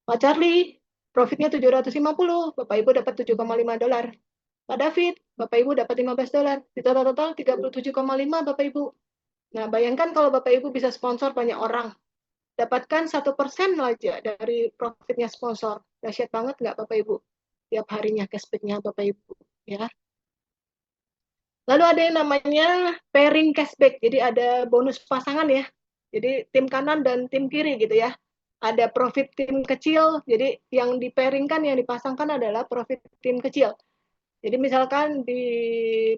Pak Charlie profitnya 750, Bapak Ibu dapat $7,5. Pak David, Bapak Ibu dapat $15. Di total 37,5 Bapak Ibu. Nah, bayangkan kalau Bapak Ibu bisa sponsor banyak orang. Dapatkan 1% aja dari profitnya sponsor. Dahsyat banget nggak Bapak Ibu? Tiap harinya cashback-nya Bapak Ibu. Ya. Lalu ada yang namanya pairing cashback. Jadi ada bonus pasangan ya. Jadi tim kanan dan tim kiri gitu ya. Ada profit tim kecil. Jadi yang dipairingkan, yang dipasangkan adalah profit tim kecil. Jadi misalkan di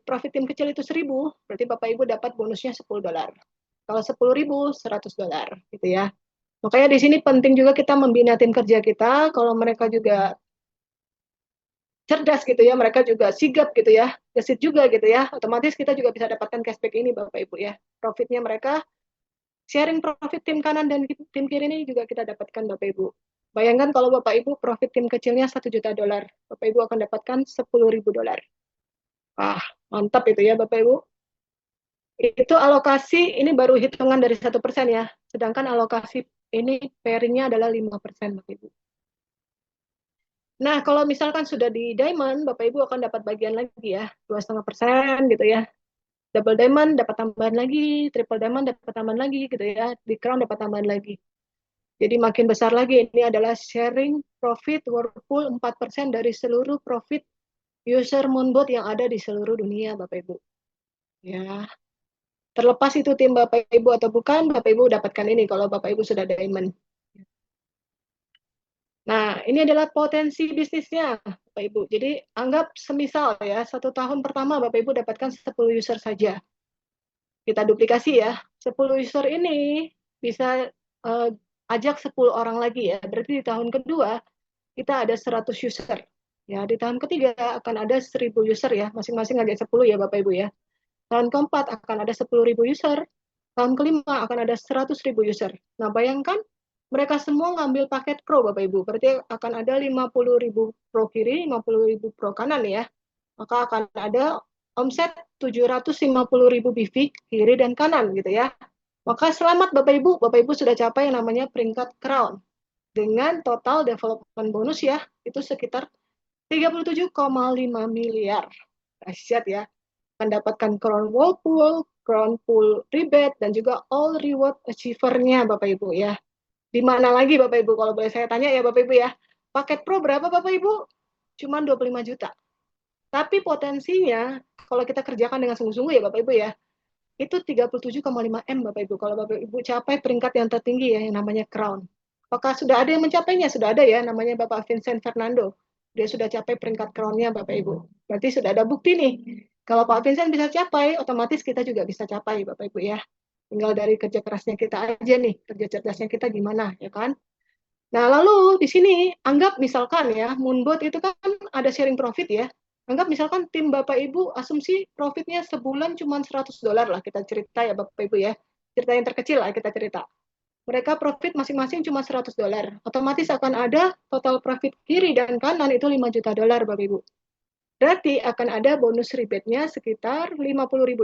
profit tim kecil itu 1.000, berarti Bapak Ibu dapat bonusnya $10. Kalau 10.000, $100 gitu ya. Makanya di sini penting juga kita membina tim kerja kita. Kalau mereka juga cerdas gitu ya, mereka juga sigap gitu ya, gesit juga gitu ya, otomatis kita juga bisa dapatkan cashback ini Bapak Ibu ya. Profitnya mereka, sharing profit tim kanan dan tim kiri ini juga kita dapatkan Bapak Ibu. Bayangkan kalau Bapak Ibu profit tim kecilnya $1 juta, Bapak Ibu akan dapatkan $10.000. Ah, mantap itu ya Bapak Ibu. Itu alokasi, ini baru hitungan dari 1% ya, sedangkan alokasi ini pairingnya adalah 5% Bapak Ibu. Nah, kalau misalkan sudah di diamond, Bapak Ibu akan dapat bagian lagi ya, 2,5% gitu ya. Double diamond dapat tambahan lagi, triple diamond dapat tambahan lagi gitu ya, di crown dapat tambahan lagi. Jadi makin besar lagi, ini adalah sharing profit Whirlpool 4% dari seluruh profit user Moonbot yang ada di seluruh dunia Bapak Ibu. Ya. Terlepas itu tim Bapak Ibu atau bukan, Bapak Ibu dapatkan ini kalau Bapak Ibu sudah diamond. Nah, ini adalah potensi bisnisnya, Bapak Ibu. Jadi, anggap semisal ya, 1 tahun pertama Bapak Ibu dapatkan 10 user saja. Kita duplikasi ya, 10 user ini bisa ajak 10 orang lagi ya. Berarti di tahun kedua, kita ada 100 user. Ya, di tahun ketiga akan ada 1.000 user ya, masing-masing ajak 10 ya Bapak Ibu ya. Tahun keempat akan ada 10.000 user. Tahun kelima akan ada 100.000 user. Nah, bayangkan mereka semua ngambil paket Pro Bapak Ibu. Berarti akan ada 50.000 Pro kiri, 50.000 Pro kanan ya. Maka akan ada omset 750.000 BV kiri dan kanan gitu ya. Maka selamat Bapak Ibu sudah capai yang namanya peringkat crown. Dengan total development bonus ya, itu sekitar 37,5 miliar. Dahsyat ya. Mendapatkan crown Whirlpool, crown pool rebate, dan juga all reward achiever-nya Bapak Ibu ya. Di mana lagi Bapak Ibu, kalau boleh saya tanya ya Bapak Ibu ya, paket Pro berapa Bapak Ibu? Cuma 25 juta. Tapi potensinya, kalau kita kerjakan dengan sungguh-sungguh ya Bapak Ibu ya, itu 37,5 M Bapak Ibu. Kalau Bapak Ibu capai peringkat yang tertinggi ya, yang namanya crown. Apakah sudah ada yang mencapainya? Sudah ada ya, namanya Bapak Vincent Fernando. Dia sudah capai peringkat crown-nya Bapak Ibu. Berarti sudah ada bukti nih. Kalau Pak Vincent bisa capai, otomatis kita juga bisa capai Bapak Ibu ya. Tinggal dari kerja kerasnya kita aja nih, kerja cerdasnya kita gimana, ya kan? Nah, lalu di sini, anggap misalkan ya, Moonbot itu kan ada sharing profit ya. Anggap misalkan tim Bapak Ibu, asumsi profitnya sebulan cuma $100 lah, kita cerita ya Bapak Ibu ya. Cerita yang terkecil lah kita cerita. Mereka profit masing-masing cuma $100. Otomatis akan ada total profit kiri dan kanan itu $5 juta Bapak Ibu. Berarti akan ada bonus rebate-nya sekitar $50.000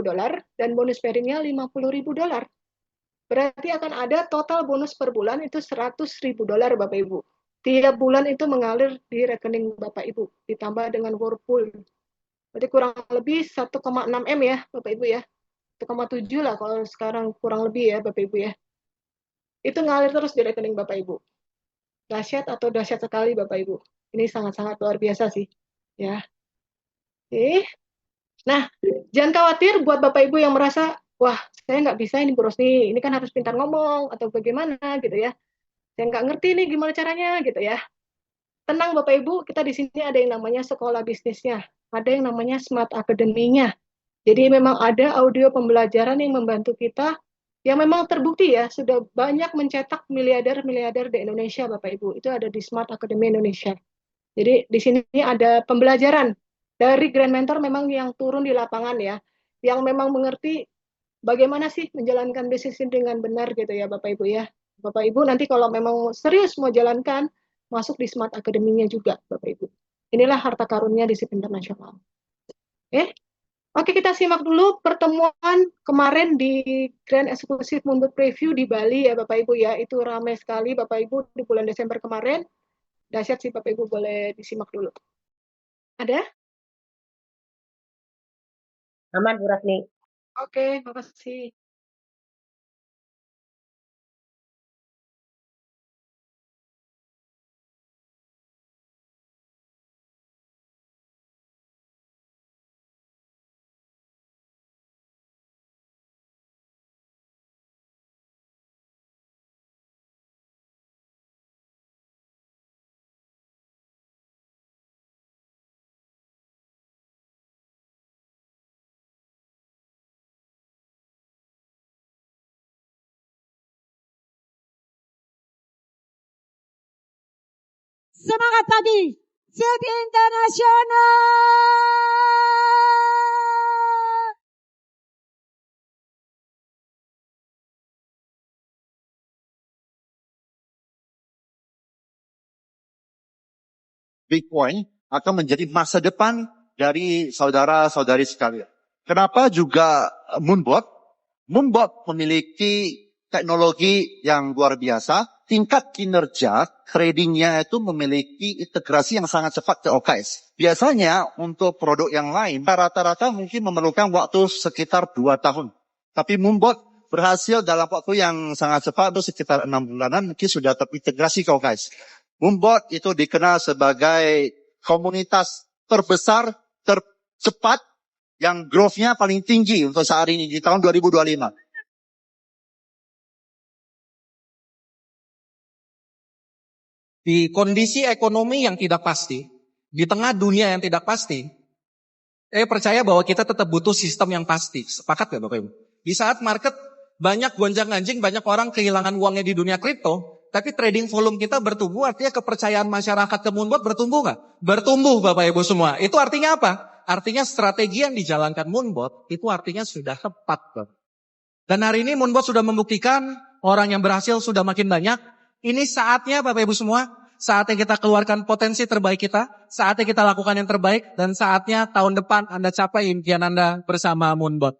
dan bonus pairing-nya $50.000. Berarti akan ada total bonus per bulan itu $100.000 Bapak Ibu. Tiap bulan itu mengalir di rekening Bapak Ibu, ditambah dengan Whirlpool. Berarti kurang lebih 1,6 M ya Bapak Ibu ya. 1,7 lah kalau sekarang kurang lebih ya Bapak Ibu ya. Itu ngalir terus di rekening Bapak Ibu. Dahsyat atau dahsyat sekali Bapak Ibu. Ini sangat-sangat luar biasa sih. Ya. Oke. Nah, jangan khawatir buat Bapak Ibu yang merasa, wah, saya nggak bisa ini Bu Rosni, ini kan harus pintar ngomong, atau bagaimana gitu ya. Saya nggak ngerti nih gimana caranya gitu ya. Tenang Bapak Ibu, kita di sini ada yang namanya sekolah bisnisnya, ada yang namanya Smart Academy-nya. Jadi memang ada audio pembelajaran yang membantu kita, yang memang terbukti ya, sudah banyak mencetak miliarder-miliarder di Indonesia Bapak Ibu. Itu ada di Smart Academy Indonesia. Jadi di sini ada pembelajaran dari Grand Mentor memang yang turun di lapangan ya, yang memang mengerti bagaimana sih menjalankan bisnis ini dengan benar gitu ya Bapak Ibu ya. Bapak Ibu nanti kalau memang serius mau jalankan, masuk di Smart Academy-nya juga Bapak Ibu. Inilah harta karunnya disiplin internasional. Oke, kita simak dulu pertemuan kemarin di Grand Exclusive Moonboat Preview di Bali ya Bapak Ibu ya. Itu ramai sekali Bapak Ibu di bulan Desember kemarin. Dahsyat sih Bapak Ibu, boleh disimak dulu. Ada? Aman, Bu Rosni. Oke, makasih. Semangat pagi, Sirkuit Internasional. Bitcoin akan menjadi masa depan dari saudara-saudari sekalian. Kenapa juga Moonbot? Moonbot memiliki teknologi yang luar biasa. Tingkat kinerja tradingnya itu memiliki integrasi yang sangat cepat ke OKS. Biasanya untuk produk yang lain, rata-rata mungkin memerlukan waktu sekitar 2 tahun. Tapi Moonbot berhasil dalam waktu yang sangat cepat, itu sekitar 6 bulanan, mungkin sudah terintegrasi ke OKS. Moonbot itu dikenal sebagai komunitas terbesar, tercepat, yang growth-nya paling tinggi untuk saat ini di tahun 2025. Di kondisi ekonomi yang tidak pasti, di tengah dunia yang tidak pasti, saya percaya bahwa kita tetap butuh sistem yang pasti. Sepakat nggak Bapak Ibu? Di saat market banyak gonjang-ganjing, banyak orang kehilangan uangnya di dunia kripto, tapi trading volume kita bertumbuh, artinya kepercayaan masyarakat ke Moonbot bertumbuh nggak? Bertumbuh Bapak Ibu semua. Itu artinya apa? Artinya strategi yang dijalankan Moonbot, itu artinya sudah tepat. Bapak. Dan hari ini Moonbot sudah membuktikan, orang yang berhasil sudah makin banyak. Ini saatnya Bapak Ibu semua, saatnya kita keluarkan potensi terbaik kita, saatnya kita lakukan yang terbaik, dan saatnya tahun depan Anda capai impian Anda bersama Moonbot.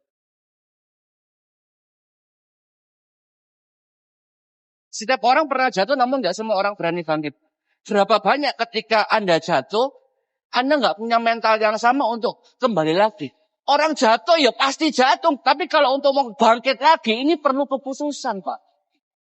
Setiap orang pernah jatuh, namun nggak semua orang berani bangkit. Berapa banyak ketika Anda jatuh, Anda nggak punya mental yang sama untuk kembali lagi. Orang jatuh ya pasti jatuh, tapi kalau untuk mau bangkit lagi, ini perlu keputusan Pak.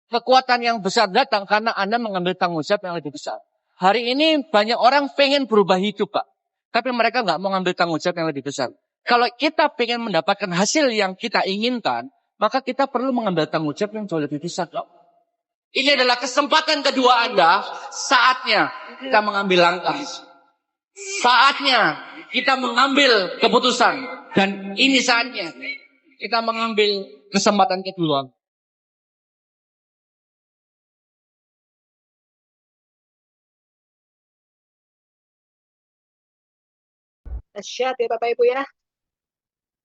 Kekuatan yang besar datang karena Anda mengambil tanggung jawab yang lebih besar. Hari ini banyak orang pengen berubah hidup Pak, tapi mereka nggak mau mengambil tanggung jawab yang lebih besar. Kalau kita pengen mendapatkan hasil yang kita inginkan, maka kita perlu mengambil tanggung jawab yang jauh lebih besar. Ini adalah kesempatan kedua Anda, saatnya kita mengambil langkah. Saatnya kita mengambil keputusan. Dan ini saatnya kita mengambil kesempatan kedua. Dahsyat ya Bapak Ibu ya.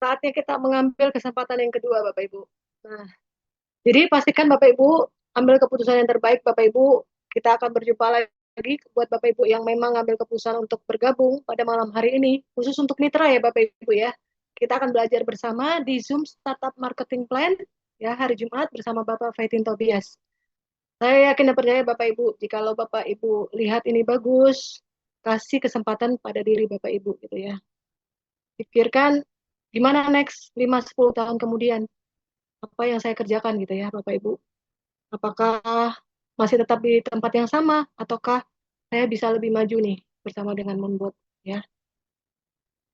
Saatnya kita mengambil kesempatan yang kedua Bapak Ibu. Nah, jadi pastikan Bapak Ibu ambil keputusan yang terbaik Bapak Ibu. Kita akan berjumpa lagi lagi buat Bapak Ibu yang memang ngambil keputusan untuk bergabung pada malam hari ini, khusus untuk mitra ya Bapak Ibu ya. Kita akan belajar bersama di Zoom Startup Marketing Plan ya hari Jumat bersama Bapak Faithien Tobias. Saya yakin dan percaya Bapak Ibu, jikalau Bapak Ibu lihat ini bagus, kasih kesempatan pada diri Bapak Ibu gitu ya. Pikirkan gimana next 5-10 tahun kemudian, apa yang saya kerjakan gitu ya Bapak Ibu. Apakah masih tetap di tempat yang sama, ataukah saya bisa lebih maju nih bersama dengan Moonbot ya.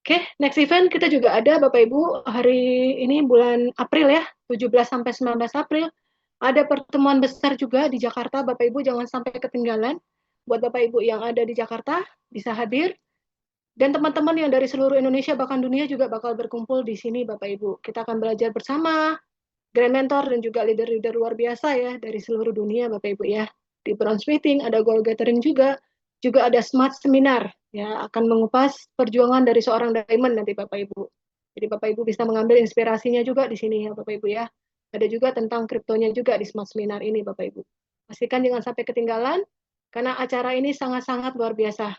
Oke, next event kita juga ada Bapak Ibu hari ini bulan April ya, 17-19 April. Ada pertemuan besar juga di Jakarta, Bapak Ibu jangan sampai ketinggalan. Buat Bapak Ibu yang ada di Jakarta bisa hadir. Dan teman-teman yang dari seluruh Indonesia bahkan dunia juga bakal berkumpul di sini Bapak Ibu. Kita akan belajar bersama Grand Mentor dan juga leader-leader luar biasa ya dari seluruh dunia Bapak Ibu ya. Di Bronze Meeting ada Goal Gathering juga ada Smart Seminar ya, akan mengupas perjuangan dari seorang diamond nanti Bapak Ibu. Jadi Bapak Ibu bisa mengambil inspirasinya juga di sini ya Bapak Ibu ya. Ada juga tentang kriptonya juga di Smart Seminar ini Bapak Ibu. Pastikan jangan sampai ketinggalan karena acara ini sangat-sangat luar biasa.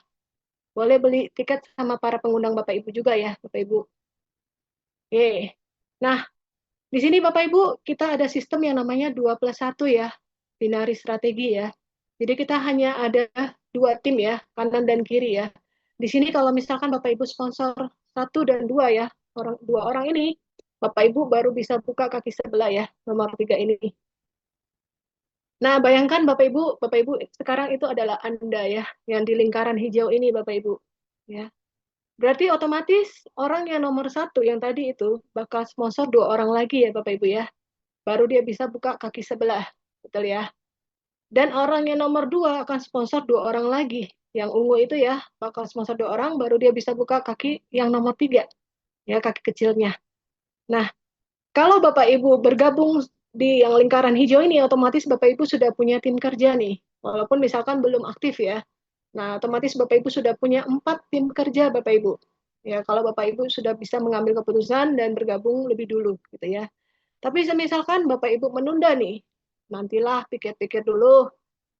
Boleh beli tiket sama para pengundang Bapak Ibu juga ya Bapak Ibu. Oke. Nah, di sini Bapak Ibu kita ada sistem yang namanya 2+1 ya. Binari strategi ya. Jadi kita hanya ada 2 tim ya, kanan dan kiri ya. Di sini kalau misalkan Bapak Ibu sponsor 1 dan 2 ya, dua orang ini, Bapak Ibu baru bisa buka kaki sebelah ya, nomor 3 ini. Nah, bayangkan Bapak Ibu sekarang itu adalah Anda ya, yang di lingkaran hijau ini Bapak Ibu. Ya. Berarti otomatis orang yang nomor 1 yang tadi itu bakal sponsor 2 orang lagi ya Bapak Ibu ya. Baru dia bisa buka kaki sebelah, betul ya. Dan orang yang nomor 2 akan sponsor 2 orang lagi. Yang ungu itu ya, bakal sponsor 2 orang, baru dia bisa buka kaki yang nomor 3. Ya, kaki kecilnya. Nah, kalau Bapak Ibu bergabung di yang lingkaran hijau ini, otomatis Bapak Ibu sudah punya tim kerja nih. Walaupun misalkan belum aktif ya. Nah, otomatis Bapak Ibu sudah punya 4 tim kerja Bapak Ibu. Ya, kalau Bapak Ibu sudah bisa mengambil keputusan dan bergabung lebih dulu gitu ya. Tapi misalkan Bapak Ibu menunda nih, nantilah pikir-pikir dulu,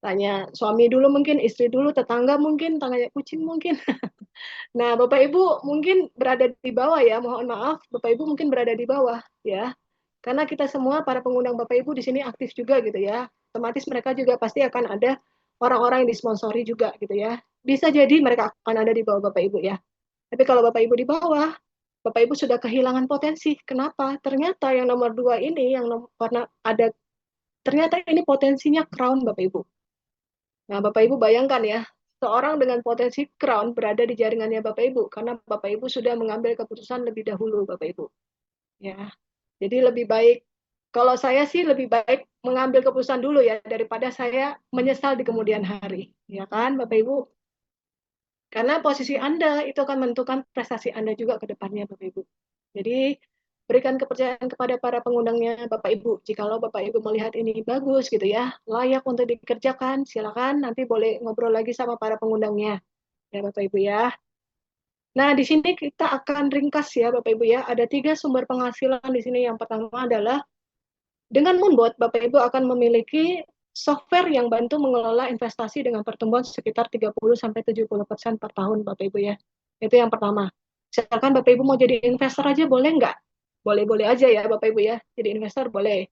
tanya suami dulu mungkin, istri dulu, tetangga mungkin, tanya kucing mungkin. Nah, Bapak Ibu mungkin berada di bawah ya, mohon maaf, Bapak Ibu mungkin berada di bawah ya. Karena kita semua para pengundang Bapak Ibu di sini aktif juga gitu ya. Otomatis mereka juga pasti akan ada orang-orang yang disponsori juga gitu ya. Bisa jadi mereka akan ada di bawah Bapak Ibu ya. Tapi kalau Bapak Ibu di bawah, Bapak Ibu sudah kehilangan potensi. Kenapa? Ternyata yang nomor 2 ini, karena ada, ternyata ini potensinya crown Bapak Ibu. Nah, Bapak Ibu bayangkan ya, seorang dengan potensi crown berada di jaringannya Bapak Ibu, karena Bapak Ibu sudah mengambil keputusan lebih dahulu Bapak Ibu. Ya, jadi lebih baik, kalau saya sih lebih baik mengambil keputusan dulu ya, daripada saya menyesal di kemudian hari. Ya kan Bapak Ibu? Karena posisi Anda itu akan menentukan prestasi Anda juga ke depannya Bapak Ibu. Jadi berikan kepercayaan kepada para pengundangnya Bapak Ibu. Jikalau Bapak Ibu melihat ini bagus gitu ya, layak untuk dikerjakan, silakan nanti boleh ngobrol lagi sama para pengundangnya. Ya Bapak Ibu ya. Nah, di sini kita akan ringkas ya Bapak Ibu ya. Ada 3 sumber penghasilan di sini. Yang pertama adalah dengan Moonbot Bapak Ibu akan memiliki software yang bantu mengelola investasi dengan pertumbuhan sekitar 30-70% per tahun Bapak Ibu ya. Itu yang pertama. Misalkan Bapak Ibu mau jadi investor aja boleh nggak? Boleh-boleh aja ya Bapak Ibu ya. Jadi investor boleh.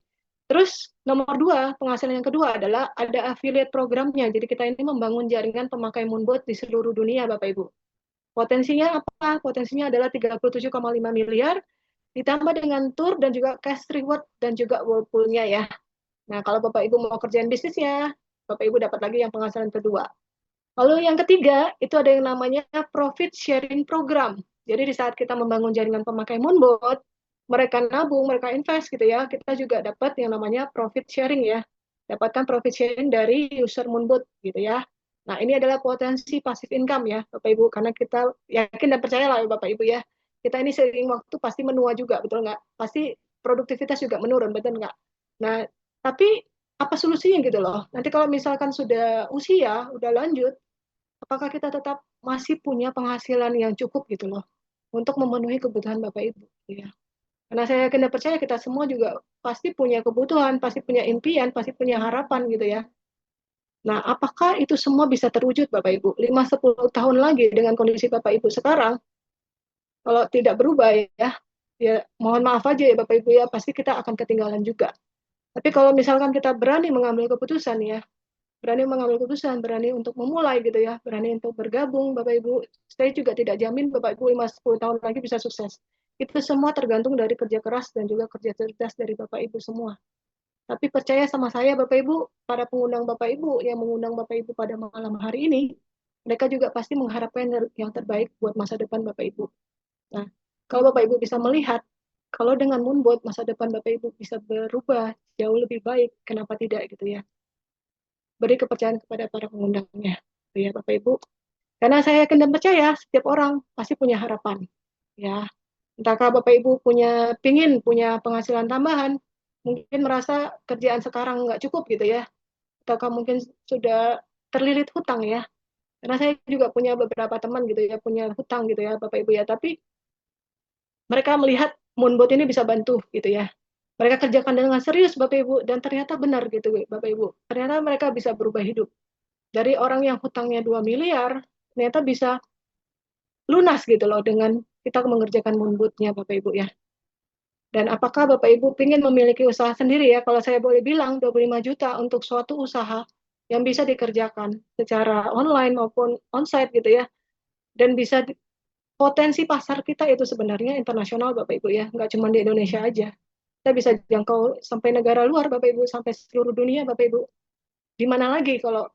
Terus nomor 2, penghasilan yang kedua adalah ada affiliate programnya. Jadi kita ini membangun jaringan pemakai Moonbot di seluruh dunia Bapak Ibu. Potensinya apa? Potensinya adalah 37,5 miliar ditambah dengan tour dan juga cash reward dan juga whirlpool-nya ya. Nah, kalau Bapak Ibu mau kerjain bisnisnya, Bapak Ibu dapat lagi yang penghasilan kedua. Lalu yang ketiga, itu ada yang namanya profit sharing program. Jadi di saat kita membangun jaringan pemakai Moonbot, mereka nabung, mereka invest gitu ya, kita juga dapat yang namanya profit sharing ya. Dapatkan profit sharing dari user Moonbot gitu ya. Nah, ini adalah potensi passive income ya, Bapak Ibu, karena kita yakin dan percaya lah Bapak Ibu ya. Kita ini seiring waktu pasti menua juga, betul nggak? Pasti produktivitas juga menurun, betul nggak? Nah, tapi apa solusinya gitu loh? Nanti kalau misalkan sudah usia, udah lanjut, apakah kita tetap masih punya penghasilan yang cukup gitu loh untuk memenuhi kebutuhan Bapak Ibu? Ya. Karena saya yakin dan percaya kita semua juga pasti punya kebutuhan, pasti punya impian, pasti punya harapan gitu ya. Nah, apakah itu semua bisa terwujud Bapak Ibu? 5-10 tahun lagi dengan kondisi Bapak Ibu sekarang, kalau tidak berubah ya mohon maaf aja ya Bapak Ibu ya, pasti kita akan ketinggalan juga. Tapi kalau misalkan kita berani mengambil keputusan ya, berani mengambil keputusan, berani untuk memulai gitu ya, berani untuk bergabung Bapak Ibu, saya juga tidak jamin Bapak Ibu 5-10 tahun lagi bisa sukses. Itu semua tergantung dari kerja keras dan juga kerja cerdas dari Bapak Ibu semua. Tapi percaya sama saya Bapak Ibu, para pengundang Bapak Ibu yang mengundang Bapak Ibu pada malam hari ini, mereka juga pasti mengharapkan yang terbaik buat masa depan Bapak Ibu. Nah, kalau Bapak Ibu bisa melihat, kalau dengan Moonbot masa depan Bapak Ibu bisa berubah jauh lebih baik, kenapa tidak gitu ya? Beri kepercayaan kepada para pengundangnya, gitu ya Bapak Ibu. Karena saya yakin dan percaya setiap orang pasti punya harapan, ya. Entahkah Bapak Ibu punya penghasilan tambahan, mungkin merasa kerjaan sekarang nggak cukup gitu ya, ataukah mungkin sudah terlilit hutang ya. Karena saya juga punya beberapa teman gitu ya, punya hutang gitu ya Bapak Ibu ya, tapi mereka melihat Moonbot ini bisa bantu gitu ya. Mereka kerjakan dengan serius Bapak Ibu, dan ternyata benar gitu Bapak Ibu. Ternyata mereka bisa berubah hidup. Dari orang yang hutangnya 2 miliar, ternyata bisa lunas gitu loh dengan kita mengerjakan Moonbot-nya Bapak Ibu ya. Dan apakah Bapak Ibu ingin memiliki usaha sendiri ya? Kalau saya boleh bilang 25 juta untuk suatu usaha yang bisa dikerjakan secara online maupun onsite gitu ya. Dan bisa potensi pasar kita itu sebenarnya internasional Bapak Ibu ya, nggak cuma di Indonesia aja. Kita bisa jangkau sampai negara luar Bapak Ibu, sampai seluruh dunia Bapak Ibu. Di mana lagi kalau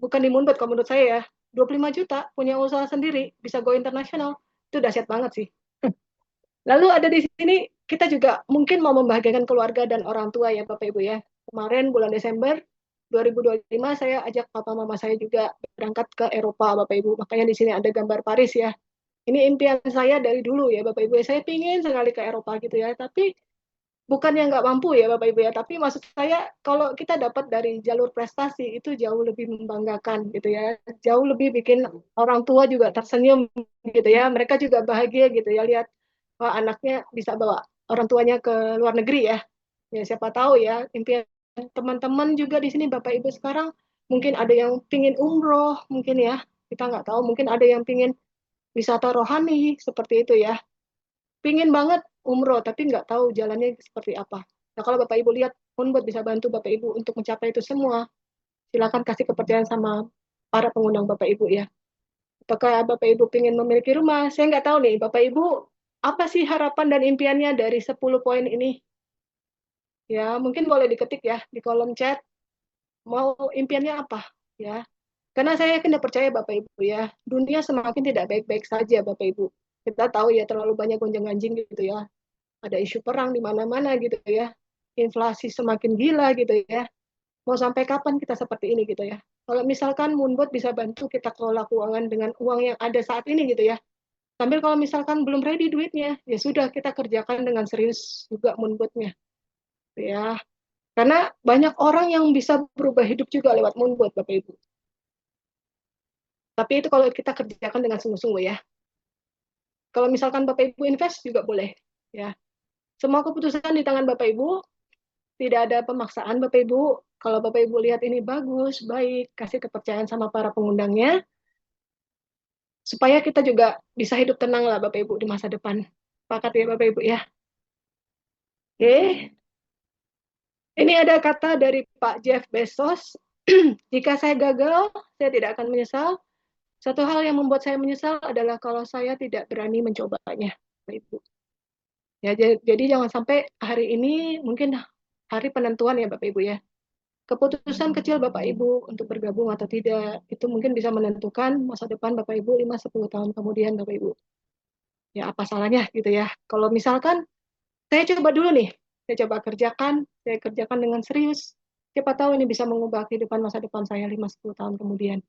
bukan di Moonbot, kalau menurut saya ya, 25 juta punya usaha sendiri, bisa go internasional, itu dahsyat banget sih. Lalu ada di sini, kita juga mungkin mau membahagiakan keluarga dan orang tua ya Bapak Ibu ya. Kemarin bulan Desember 2025 saya ajak papa mama saya juga berangkat ke Eropa Bapak Ibu. Makanya di sini ada gambar Paris ya. Ini impian saya dari dulu ya Bapak Ibu. Saya pingin sekali ke Eropa gitu ya. Tapi bukannya nggak mampu ya Bapak Ibu ya. Tapi maksud saya kalau kita dapat dari jalur prestasi itu jauh lebih membanggakan gitu ya. Jauh lebih bikin orang tua juga tersenyum gitu ya. Mereka juga bahagia gitu ya lihat wah anaknya bisa bawa orang tuanya ke luar negeri ya. Ya siapa tahu ya impian teman-teman juga di sini Bapak Ibu sekarang mungkin ada yang pingin umroh mungkin ya. Kita nggak tahu mungkin ada yang pingin wisata rohani seperti itu ya. Pingin banget umroh tapi nggak tahu jalannya seperti apa. Nah kalau Bapak Ibu lihat Moonbot bisa bantu Bapak Ibu untuk mencapai itu semua, silakan kasih kepercayaan sama para pengundang Bapak Ibu ya. Apakah Bapak Ibu pingin memiliki rumah? Saya nggak tahu nih Bapak Ibu apa sih harapan dan impiannya dari 10 poin ini? Ya, mungkin boleh diketik ya di kolom chat. Mau impiannya apa? Ya. Karena saya yakin dan percaya Bapak Ibu ya, dunia semakin tidak baik-baik saja Bapak Ibu. Kita tahu ya terlalu banyak gonjang-ganjing gitu ya. Ada isu perang di mana-mana gitu ya. Inflasi semakin gila gitu ya. Mau sampai kapan kita seperti ini gitu ya. Kalau misalkan Moonbot bisa bantu kita kelola keuangan dengan uang yang ada saat ini gitu ya. Sambil kalau misalkan belum ready duitnya, ya sudah kita kerjakan dengan serius juga Moonbot-nya. Ya. Karena banyak orang yang bisa berubah hidup juga lewat Moonbot Bapak Ibu. Tapi itu kalau kita kerjakan dengan sungguh-sungguh ya. Kalau misalkan Bapak Ibu invest juga boleh ya. Semua keputusan di tangan Bapak Ibu, tidak ada pemaksaan Bapak Ibu. Kalau Bapak Ibu lihat ini bagus, baik, kasih kepercayaan sama para pengundangnya supaya kita juga bisa hidup tenang lah Bapak Ibu di masa depan. Sepakat ya Bapak Ibu ya. Oke. Ini ada kata dari Pak Jeff Bezos, jika saya gagal, saya tidak akan menyesal. Satu hal yang membuat saya menyesal adalah kalau saya tidak berani mencobanya, Bapak Ibu. Ya, jadi jangan sampai hari ini mungkin hari penentuan ya Bapak Ibu ya. Keputusan kecil Bapak Ibu untuk bergabung atau tidak, itu mungkin bisa menentukan masa depan Bapak Ibu 5-10 tahun kemudian Bapak Ibu. Ya apa salahnya gitu ya. Kalau misalkan saya coba dulu nih, saya coba kerjakan, saya kerjakan dengan serius. Siapa tahu ini bisa mengubah kehidupan masa depan saya 5-10 tahun kemudian.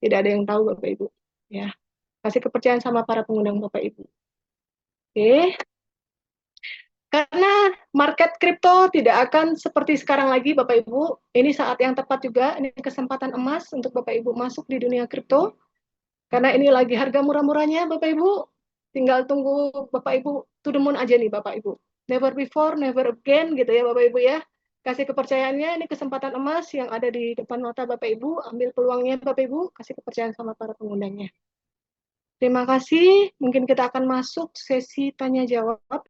Tidak ada yang tahu Bapak Ibu. Ya, kasih kepercayaan sama para pengundang Bapak Ibu. Oke. Karena market kripto tidak akan seperti sekarang lagi Bapak Ibu. Ini saat yang tepat juga, ini kesempatan emas untuk Bapak Ibu masuk di dunia kripto. Karena ini lagi harga murah-murahnya Bapak Ibu. Tinggal tunggu Bapak Ibu to the moon aja nih Bapak Ibu. Never before, never again gitu ya Bapak Ibu ya. kasih kepercayaannya, ini kesempatan emas yang ada di depan mata Bapak Ibu, ambil peluangnya Bapak Ibu, kasih kepercayaan sama para pengundangnya. Terima kasih, mungkin kita akan masuk sesi tanya jawab.